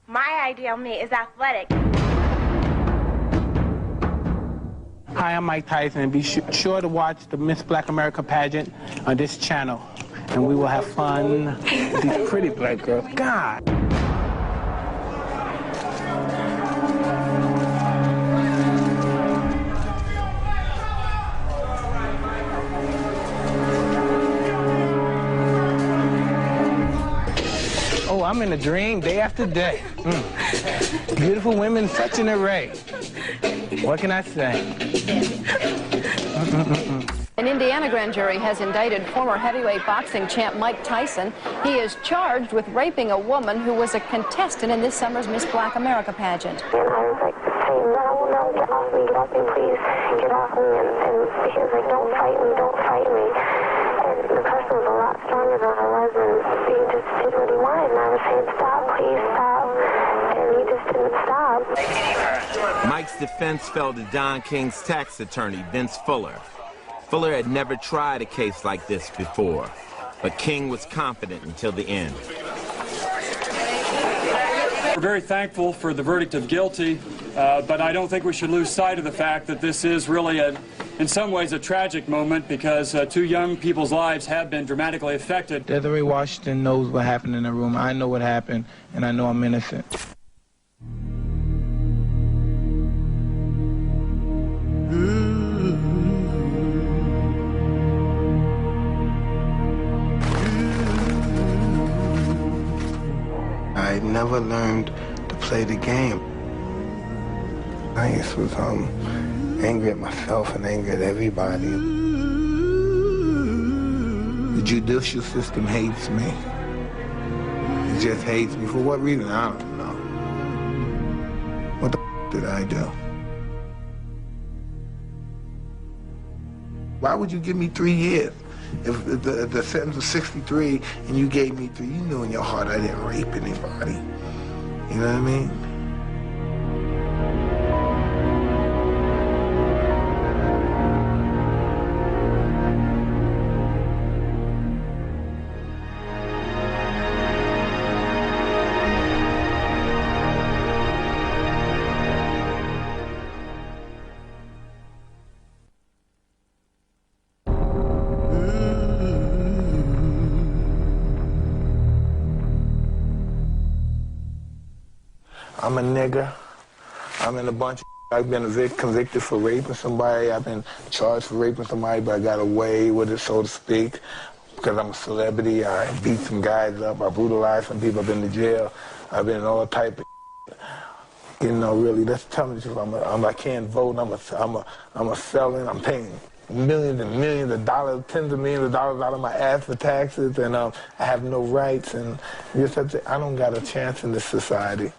[SPEAKER 9] My ideal mate is athletic.
[SPEAKER 12] Hi, I'm Mike Tyson, and be sure to watch the Miss Black America pageant on this channel, and we will have fun with these pretty black girls. God. Oh, I'm in a dream day after day. Beautiful women, such an array. What can I say?
[SPEAKER 25] An Indiana grand jury has indicted former heavyweight boxing champ Mike Tyson. He is charged with raping a woman who was a contestant in this summer's Miss Black America pageant.
[SPEAKER 14] And I was like, say no. no, get off me, please, get off me. And he was like, don't fight me, don't fight me. And the person was a lot stronger than I was, and he just did what he wanted. And I was saying, stop, please, stop. And he just didn't stop.
[SPEAKER 1] Mike's defense fell to Don King's tax attorney, Vince Fuller. Fuller had never tried a case like this before, but King was confident until the end.
[SPEAKER 10] We're very thankful for the verdict of guilty, but I don't think we should lose sight of the fact that this is really, in some ways, a tragic moment because two young people's lives have been dramatically affected.
[SPEAKER 7] Desiree Washington knows what happened in the room. I know what happened, and I know I'm innocent. I never learned to play the game. I just was angry at myself and angry at everybody. The judicial system hates me. It just hates me. For what reason? I don't know. What the did I do? Why would you give me 3 years? If the sentence was 63 and you gave me 3, you knew in your heart I didn't rape anybody. You know what I mean? I'm a nigger. I'm in a bunch of I've been convicted for raping somebody. I've been charged for raping somebody, but I got away with it, so to speak, because I'm a celebrity. I beat some guys up. I brutalized some people. I've been to jail. I've been in all type of you know, really, that's telling the truth. I can't vote. I'm a felon. I'm paying millions and millions of dollars, tens of millions of dollars out of my ass for taxes, and I have no rights, and just I don't got a chance in this society.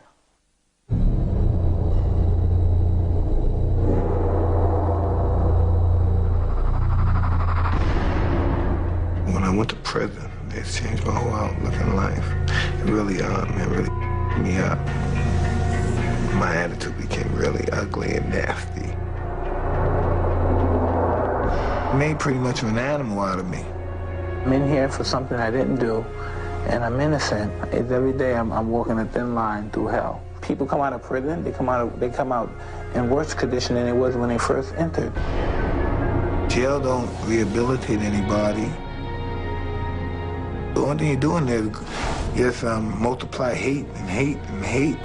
[SPEAKER 7] When I went to prison, it changed my whole outlook in life. It really me up. My attitude became really ugly and nasty. It made pretty much of an animal out of me. I'm in here for something I didn't do, and I'm innocent. It's every day I'm walking a thin line through hell. People come out of prison, they come out in worse condition than they was when they first entered. Jail don't rehabilitate anybody. The only thing you're doing there is multiply hate and hate and hate.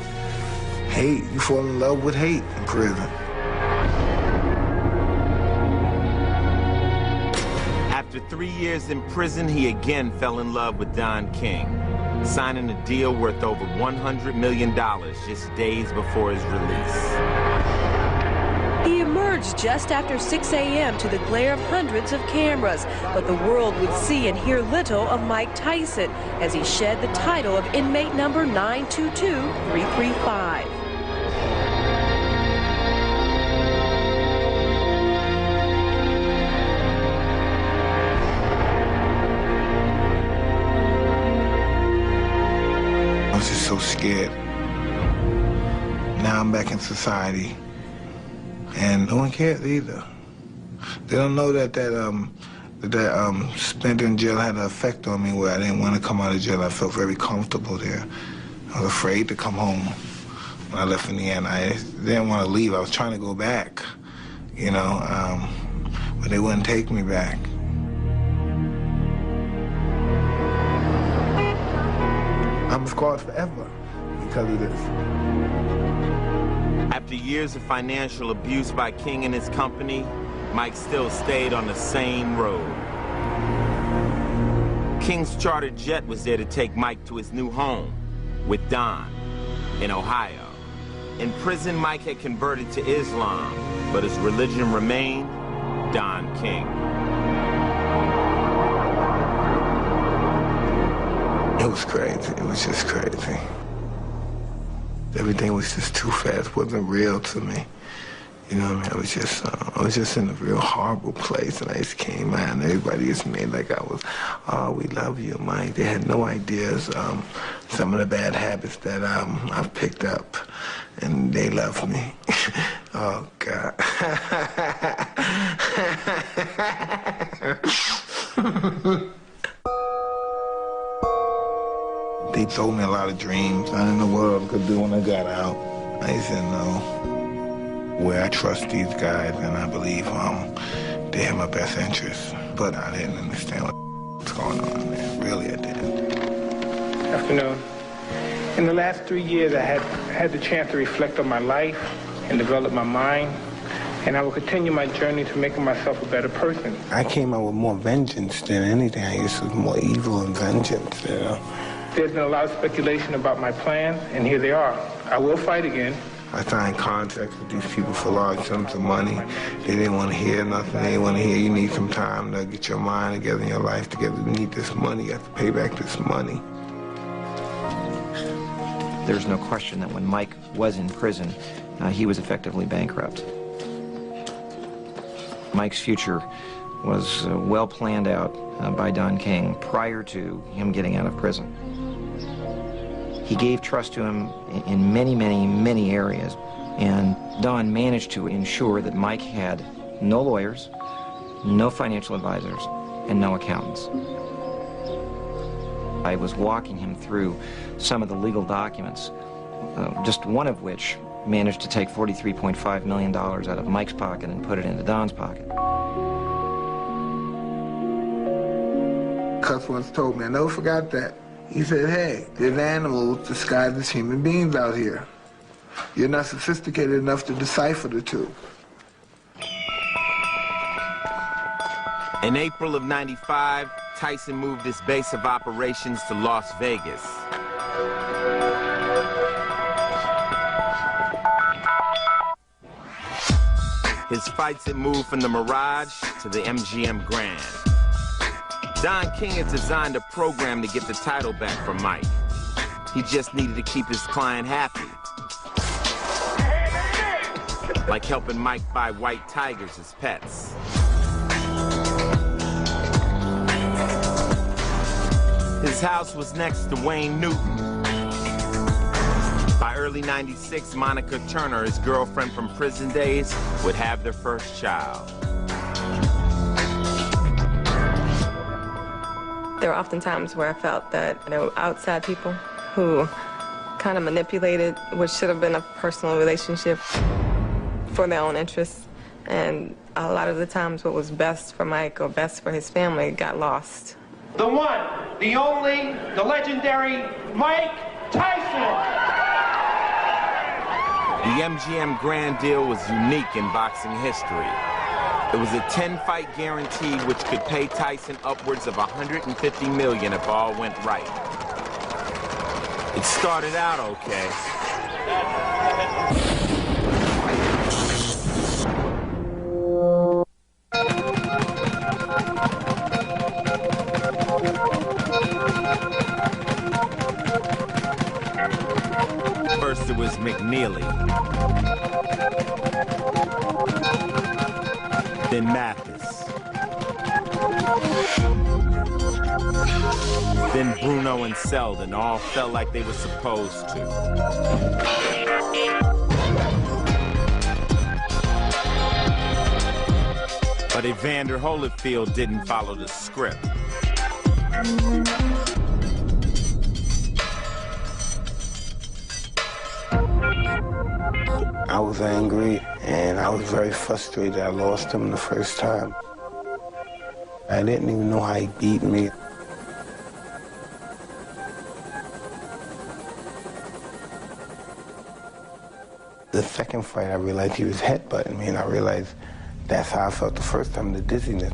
[SPEAKER 7] Hate. You fall in love with hate in prison.
[SPEAKER 1] After 3 years in prison, he again fell in love with Don King, signing a deal worth over $100 million just days before his release.
[SPEAKER 11] He emerged just after 6 a.m. to the glare of hundreds of cameras, but the world would see and hear little of Mike Tyson as he shed the title of inmate number 922335.
[SPEAKER 7] I was just so scared. Now I'm back in society. And no one cares either. They don't know that spent in jail had an effect on me where I didn't want to come out of jail. I felt very comfortable there. I was afraid to come home when I left in the end. I didn't want to leave. I was trying to go back, you know, but they wouldn't take me back. I'm scarred forever because of this.
[SPEAKER 1] After years of financial abuse by King and his company, Mike still stayed on the same road. King's chartered jet was there to take Mike to his new home with Don in Ohio. In prison, Mike had converted to Islam, but his religion remained Don King.
[SPEAKER 7] It was crazy. It was just crazy. Everything was just too fast. It wasn't real to me.
[SPEAKER 3] You know what I mean? I was just in a real horrible place, and I just came out, and everybody just made like I was, oh, we love you, Mike. They had no ideas some of the bad habits that I've picked up, and they love me. Oh, God. They told me a lot of dreams I didn't know what I could do when I got out. I just didn't know where I trust these guys, and I believe they have my best interests. But I didn't understand what's going on there. Really, I didn't.
[SPEAKER 7] Afternoon. In the last 3 years, I had the chance to reflect on my life and develop my mind, and I will continue my journey to making myself a better person.
[SPEAKER 3] I came out with more vengeance than anything. I used to be more evil and vengeance, you know.
[SPEAKER 7] There's been a lot of speculation about my plans, and here they are. I will fight again.
[SPEAKER 3] I signed contracts with these people for large sums of money. They didn't want to hear nothing. They didn't want to hear you need some time to get your mind together and your life together. You need this money. You have to pay back this money.
[SPEAKER 13] There's no question that when Mike was in prison, he was effectively bankrupt. Mike's future was well planned out by Don King prior to him getting out of prison. He gave trust to him in many, many, many areas, and Don managed to ensure that Mike had no lawyers, no financial advisors, and no accountants. I was walking him through some of the legal documents, just one of which managed to take $43.5 million out of Mike's pocket and put it into Don's pocket.
[SPEAKER 3] Cus once told me, I never forgot that. He said, hey, there's animals disguised as human beings out here. You're not sophisticated enough to decipher the two.
[SPEAKER 1] In April of '95, Tyson moved his base of operations to Las Vegas. His fights had moved from the Mirage to the MGM Grand. Don King had designed a program to get the title back from Mike. He just needed to keep his client happy. Like helping Mike buy white tigers as pets. His house was next to Wayne Newton. By early '96, Monica Turner, his girlfriend from prison days, would have their first child.
[SPEAKER 16] There were often times where I felt that there were outside people who kind of manipulated what should have been a personal relationship for their own interests. And a lot of the times what was best for Mike or best for his family got lost.
[SPEAKER 17] The one, the only, the legendary Mike Tyson!
[SPEAKER 1] The MGM Grand deal was unique in boxing history. It was a 10-fight guarantee which could pay Tyson upwards of $150 million if all went right. It started out okay. First it was McNeely. Then Mathis. Then Bruno and Selden all felt like they were supposed to. But Evander Holyfield didn't follow the script.
[SPEAKER 3] I was angry, and I was very frustrated. I lost him the first time. I didn't even know how he beat me. The second fight, I realized he was headbutting me, and I realized that's how I felt the first time, the dizziness.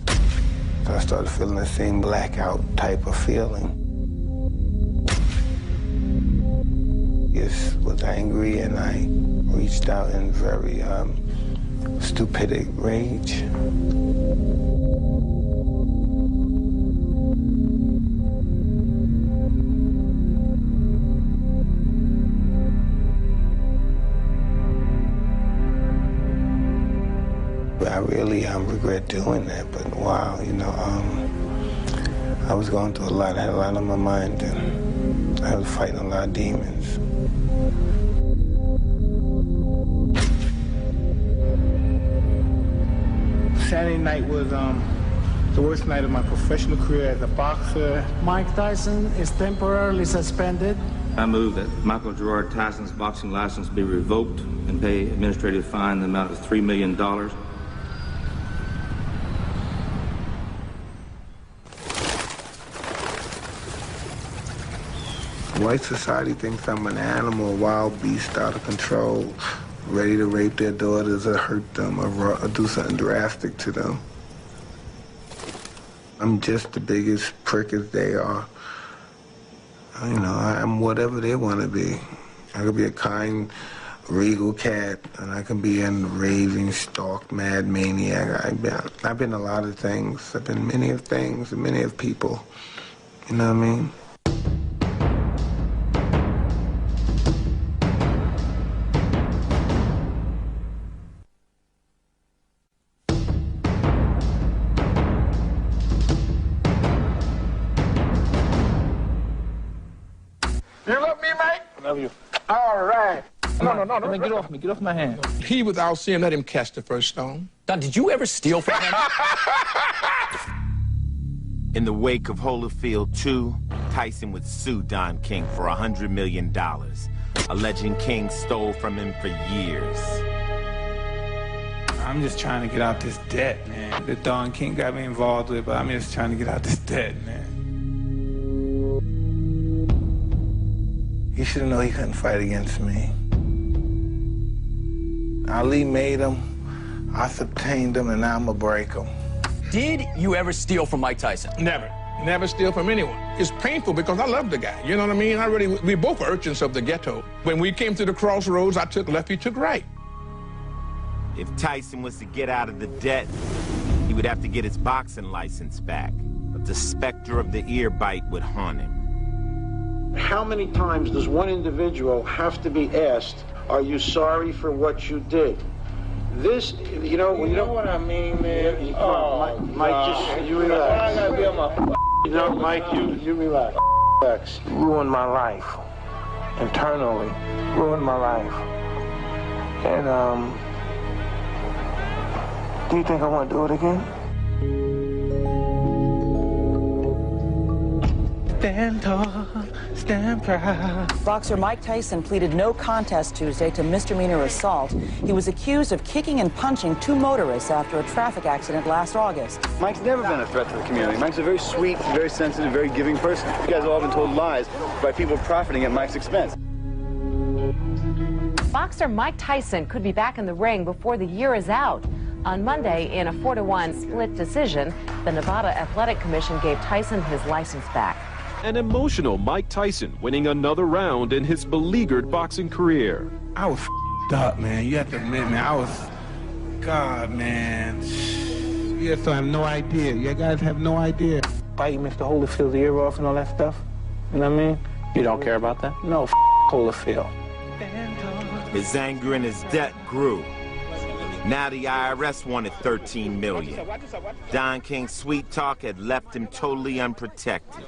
[SPEAKER 3] So I started feeling the same blackout type of feeling. Just was angry, and I reached out in very stupid rage. really regret doing that, but wow, you know, I was going through a lot. I had a lot on my mind, and I was fighting a lot of demons. Saturday night was the worst night of my professional career as a boxer.
[SPEAKER 2] Mike Tyson is temporarily suspended.
[SPEAKER 5] I move that Michael Gerard Tyson's boxing license be revoked and pay administrative fine in the amount of $3 million.
[SPEAKER 3] White society thinks I'm an animal, a wild beast out of control, ready to rape their daughters or hurt them or do something drastic to them. I'm just the biggest prick as they are. You know, I'm whatever they want to be. I could be a kind, regal cat, and I can be a raving, stalk, mad maniac. I've been a lot of things. I've been many of things and many of people. You know what I mean?
[SPEAKER 18] You love me, Mike?
[SPEAKER 12] I love you.
[SPEAKER 18] All right.
[SPEAKER 12] No. Man, get off me. Get off my hand.
[SPEAKER 18] He, without seeing, let him catch the first stone.
[SPEAKER 21] Don, did you ever steal from him?
[SPEAKER 1] In the wake of Holyfield 2, Tyson would sue Don King for $100 million, alleging King stole from him for years.
[SPEAKER 7] I'm just trying to get out this debt, man. That Don King got me involved with, but I'm just trying to get out this debt, man. He should have known he couldn't fight against me. Ali made him, I subtained him, and now I'm gonna break him.
[SPEAKER 21] Did you ever steal from Mike Tyson?
[SPEAKER 18] Never. Never steal from anyone. It's painful because I love the guy. You know what I mean? We both were urchins of the ghetto. When we came to the crossroads, I took left, he took right.
[SPEAKER 1] If Tyson was to get out of the debt, he would have to get his boxing license back. But the specter of the ear bite would haunt him.
[SPEAKER 23] How many times does one individual have to be asked, are you sorry for what you did? This, you know what I mean, man? Mike, just, you relax. I gotta be on my you know, Mike, you relax. Relax.
[SPEAKER 7] Ruined my life. Internally. Ruined my life. And, do you think I want to do it again? Stand tall, stand proud.
[SPEAKER 24] Boxer Mike Tyson pleaded no contest Tuesday to misdemeanor assault. He was accused of kicking and punching two motorists after a traffic accident last August.
[SPEAKER 15] Mike's never been a threat to the community. Mike's a very sweet, very sensitive, very giving person. You guys have all been told lies by people profiting at Mike's expense.
[SPEAKER 26] Boxer Mike Tyson could be back in the ring before the year is out. On Monday, in a 4-1 split decision, the Nevada Athletic Commission gave Tyson his license back.
[SPEAKER 27] An emotional Mike Tyson winning another round in his beleaguered boxing career.
[SPEAKER 7] I was up, man. You have to admit, man. God, man. You guys have no idea. You guys have no idea. Fighting Mr. Holyfield's ear off and all that stuff. You know what I mean?
[SPEAKER 12] You don't care about that?
[SPEAKER 7] No, Holyfield.
[SPEAKER 1] His anger and his debt grew. Now the IRS wanted $13 million. Don King's sweet talk had left him totally unprotected.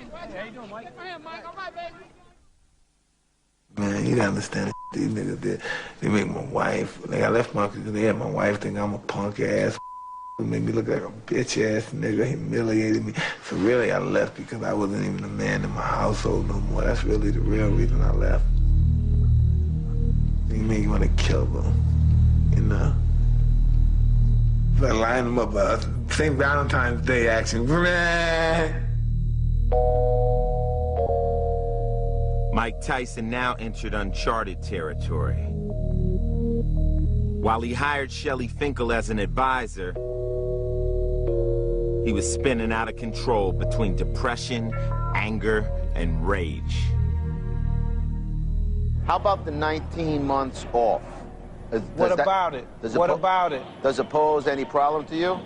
[SPEAKER 3] Man, you gotta understand these niggas did. They make my wife, like I left my, they had my wife think I'm a punk ass. They made me look like a bitch ass nigga, humiliated me. So really I left because I wasn't even a man in my household no more. That's really the real reason I left. They make me want to kill them, you know? Like line them up, St. Valentine's Day action.
[SPEAKER 1] Mike Tyson now entered uncharted territory. While he hired Shelley Finkel as an advisor, he was spinning out of control between depression, anger, and rage.
[SPEAKER 28] How about the 19 months off?
[SPEAKER 7] What about it?
[SPEAKER 28] Does it pose any problem to you?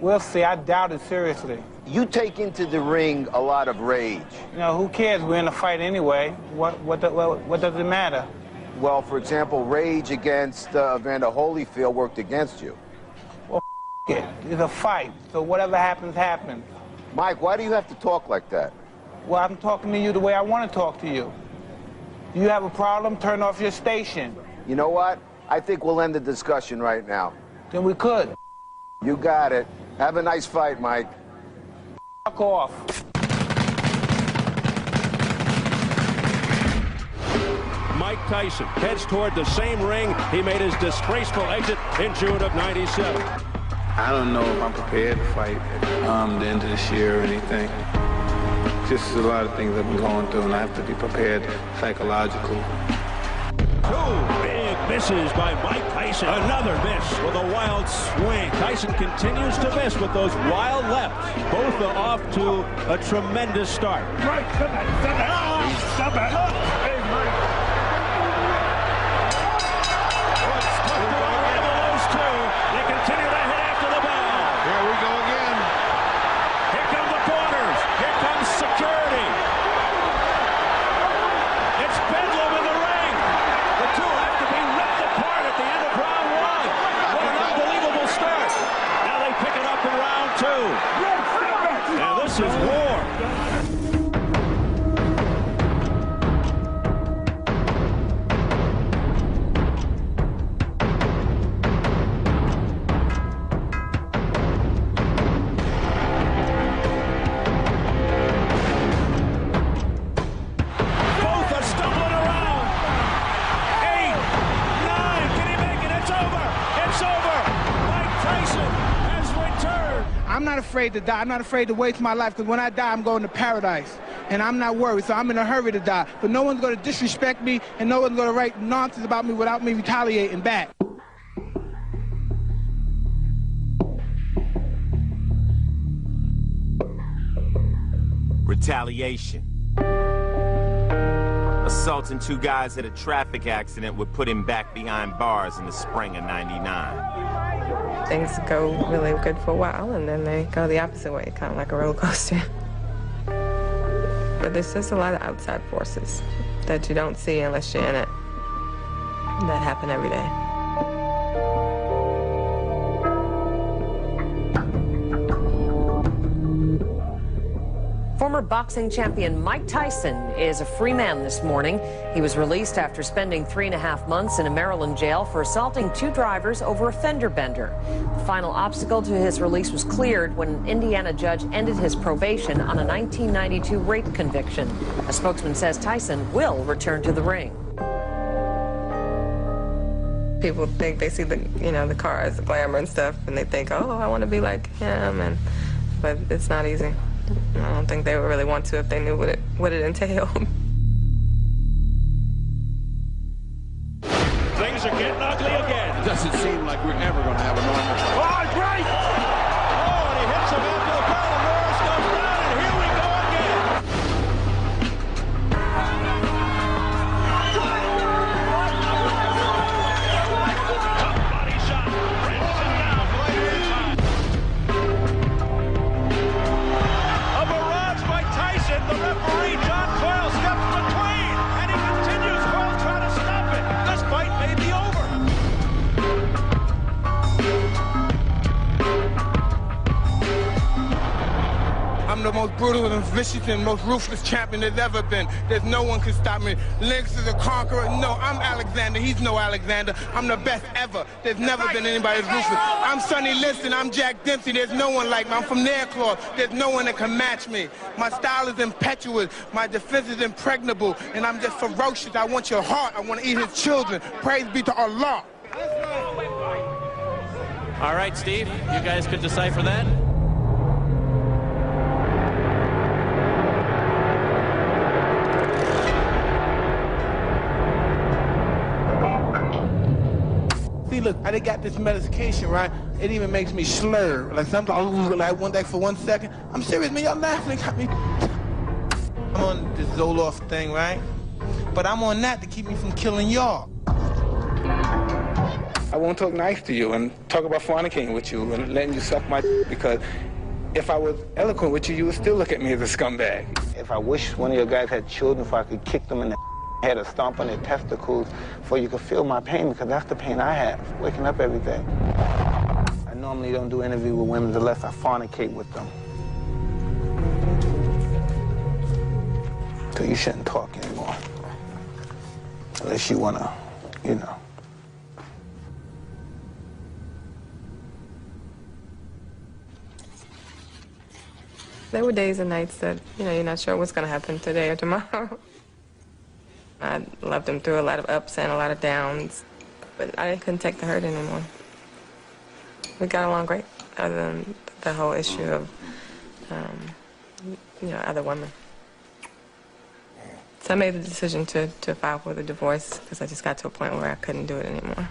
[SPEAKER 7] We'll see. I doubt it seriously.
[SPEAKER 28] You take into the ring a lot of rage.
[SPEAKER 7] You know, who cares? We're in a fight anyway. What does it matter?
[SPEAKER 28] Well, for example, rage against Evander Holyfield worked against you.
[SPEAKER 7] it. It's a fight, so whatever happens, happens.
[SPEAKER 28] Mike, why do you have to talk like that?
[SPEAKER 7] Well, I'm talking to you the way I want to talk to you. Do you have a problem? Turn off your station.
[SPEAKER 28] You know what? I think we'll end the discussion right now.
[SPEAKER 7] Then we could.
[SPEAKER 28] You got it. Have a nice fight, Mike.
[SPEAKER 7] Fuck off.
[SPEAKER 4] Mike Tyson heads toward the same ring he made his disgraceful exit in June of '97.
[SPEAKER 3] I don't know if I'm prepared to fight the end of this year or anything. Just a lot of things I've been going through, and I have to be prepared psychologically.
[SPEAKER 4] Two big misses by Mike Tyson. Another miss with a wild swing. Tyson continues to miss with those wild lefts. Both are off to a tremendous start.
[SPEAKER 18] Mike, stop it. Hey, Mike.
[SPEAKER 4] They continue to hit after the bell.
[SPEAKER 18] Here we go again.
[SPEAKER 4] Here come the corners. Here comes security. It's bedlam in the ring. The two have to be ripped apart at the end of round one. What an unbelievable start. Now they pick it up in round two. Now this is war.
[SPEAKER 7] I'm not afraid to die. I'm not afraid to waste my life, because when I die, I'm going to paradise. And I'm not worried, so I'm in a hurry to die. But no one's going to disrespect me, and no one's going to write nonsense about me without me retaliating back.
[SPEAKER 1] Retaliation. Assaulting two guys at a traffic accident would put him back behind bars in the spring of '99.
[SPEAKER 16] Things go really good for a while, and then they go the opposite way, kind of like a roller coaster. But there's just a lot of outside forces that you don't see unless you're in it, that happen every day.
[SPEAKER 26] Former boxing champion Mike Tyson is a free man this morning. He was released after spending 3.5 months in a Maryland jail for assaulting two drivers over a fender bender. The final obstacle to his release was cleared when an Indiana judge ended his probation on a 1992 rape conviction. A spokesman says Tyson will return to the ring.
[SPEAKER 16] People think they see the cars, the glamour and stuff, and they think, oh, I want to be like him, but it's not easy. I don't think they would really want to if they knew what it entailed.
[SPEAKER 4] Things are getting ugly again.
[SPEAKER 18] It doesn't seem like we're ever going to have a normal fight.
[SPEAKER 4] Oh, right! Oh, and he hits him after the bell, and Norris goes down, and here we go again. Top body shot, brings him down. A barrage by Tyson. The referee, John Coyle, steps between, and he continues. Coyle trying to stop it. This fight may be over.
[SPEAKER 7] I'm the most brutal and vicious and most ruthless champion there's ever been. There's no one can stop me. Lynx is a conqueror. No, I'm Alexander. He's no Alexander. I'm the best ever. There's never been anybody as ruthless. I'm Sonny Liston. I'm Jack Dempsey. There's no one like me. I'm from Nairclaw. There's no one that can match me. My style is impetuous. My defense is impregnable. And I'm just ferocious. I want your heart. I want to eat his children. Praise be to Allah.
[SPEAKER 6] All right, Steve, you guys could decipher that.
[SPEAKER 7] See, look, I got this medication, right? It even makes me slur. Like sometimes, like one day for 1 second. I'm serious, man. Y'all laughing. Got me. I'm on this Zoloft thing, right? But I'm on that to keep me from killing y'all. I won't talk nice to you and talk about fornicating with you and letting you suck my because if I was eloquent with you, you would still look at me as a scumbag. If I wish one of your guys had children, if I could kick them in the head or stomp on their testicles, so you could feel my pain, because that's the pain I have, waking up every day. I know normally don't do interviews with women unless I fornicate with them. So you shouldn't talk anymore. Unless you wanna, you know.
[SPEAKER 16] There were days and nights that, you're not sure what's gonna happen today or tomorrow. I loved him through a lot of ups and a lot of downs, but I couldn't take the hurt anymore. We got along great, other than the whole issue of, other women. So I made the decision to file for the divorce because I just got to a point where I couldn't do it anymore.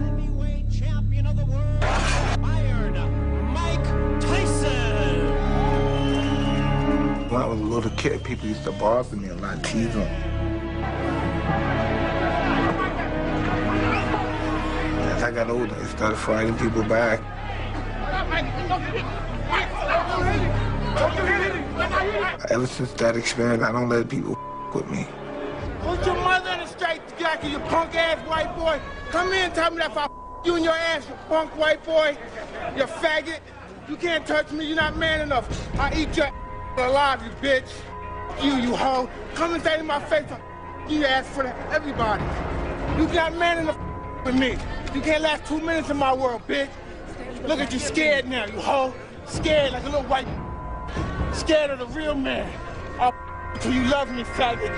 [SPEAKER 4] Heavyweight champion of the world, Iron Mike Tyson.
[SPEAKER 3] When I was a little kid, people used to bother me a lot, tease them. As I got older, I started fighting people back. Ever since that experience, I don't let people with me.
[SPEAKER 18] Put your mother in a straight jacket, you punk ass white boy. Come in and tell me that if I you in your ass, you punk white boy, you faggot. You can't touch me, you're not man enough. I eat your alive, you bitch. You hoe. Come and say to my face, you ass for everybody. You not man enough with me. You can't last 2 minutes in my world, bitch. Look at you scared now, you hoe. Scared like a little white. Scared of the real man. I'll till you love me, faggot.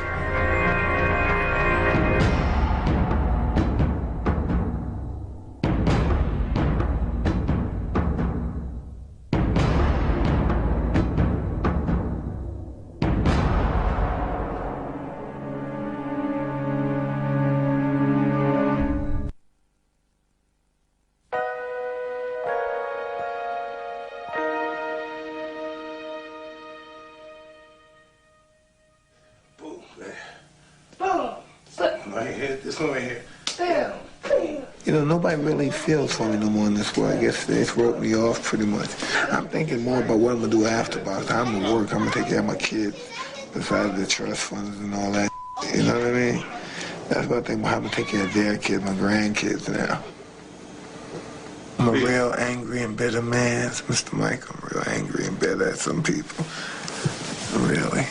[SPEAKER 3] Right here, this one right here. Damn. You know, nobody really feels for me no more in this world. I guess they wrote me off pretty much. I'm thinking more about what I'm gonna do after boxing. I'm gonna work, I'm gonna take care of my kids, besides the trust funds and all that. You know what I mean? That's what I think about, how to take care of their kids, my grandkids now. I'm a real angry and bitter man, Mr. Mike. I'm real angry and bitter at some people. Really.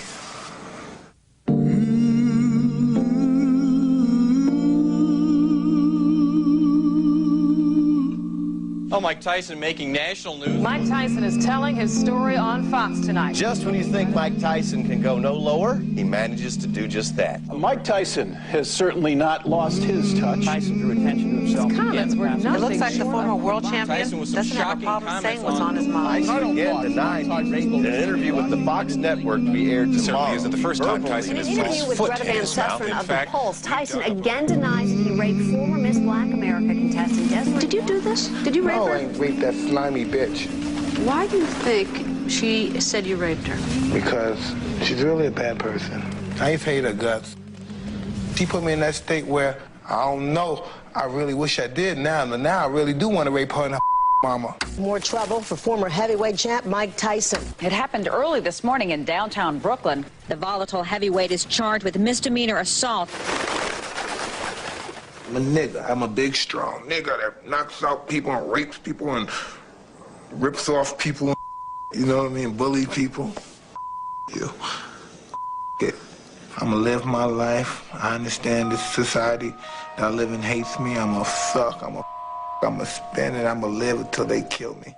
[SPEAKER 21] Oh, Mike Tyson making national news.
[SPEAKER 26] Mike Tyson is telling his story on Fox tonight.
[SPEAKER 8] Just when you think Mike Tyson can go no lower, he manages to do just that.
[SPEAKER 9] Mike Tyson has certainly not lost his touch.
[SPEAKER 21] Tyson drew attention to himself.
[SPEAKER 26] His comments were nothing.
[SPEAKER 10] It looks like the former world champion doesn't have a problem saying what's on his mind.
[SPEAKER 8] Tyson again denied in an interview with the Fox network to be aired tomorrow.
[SPEAKER 14] Certainly isn't the first time Tyson has put his foot in his mouth. In fact,
[SPEAKER 10] Tyson again denies that he raped former Miss Black America contestant Desiree. Did you do this? Did you rape her?
[SPEAKER 3] No, I ain't raped that slimy bitch.
[SPEAKER 10] Why do you think she said you raped her?
[SPEAKER 3] Because she's really a bad person. I ain't hate her guts. She put me in that state where I don't know. I really wish I did now, but now I really do want to rape her and her mama.
[SPEAKER 19] More trouble for former heavyweight champ Mike Tyson.
[SPEAKER 20] It happened early this morning in downtown Brooklyn. The volatile heavyweight is charged with misdemeanor assault.
[SPEAKER 3] I'm a nigga. I'm a big, strong nigga that knocks out people and rapes people and rips off people and, you know what I mean, bully people. You. I'm gonna live my life. I understand this society that I live in hates me. I'm gonna suck. I'm gonna spend it. I'm gonna live until they kill me.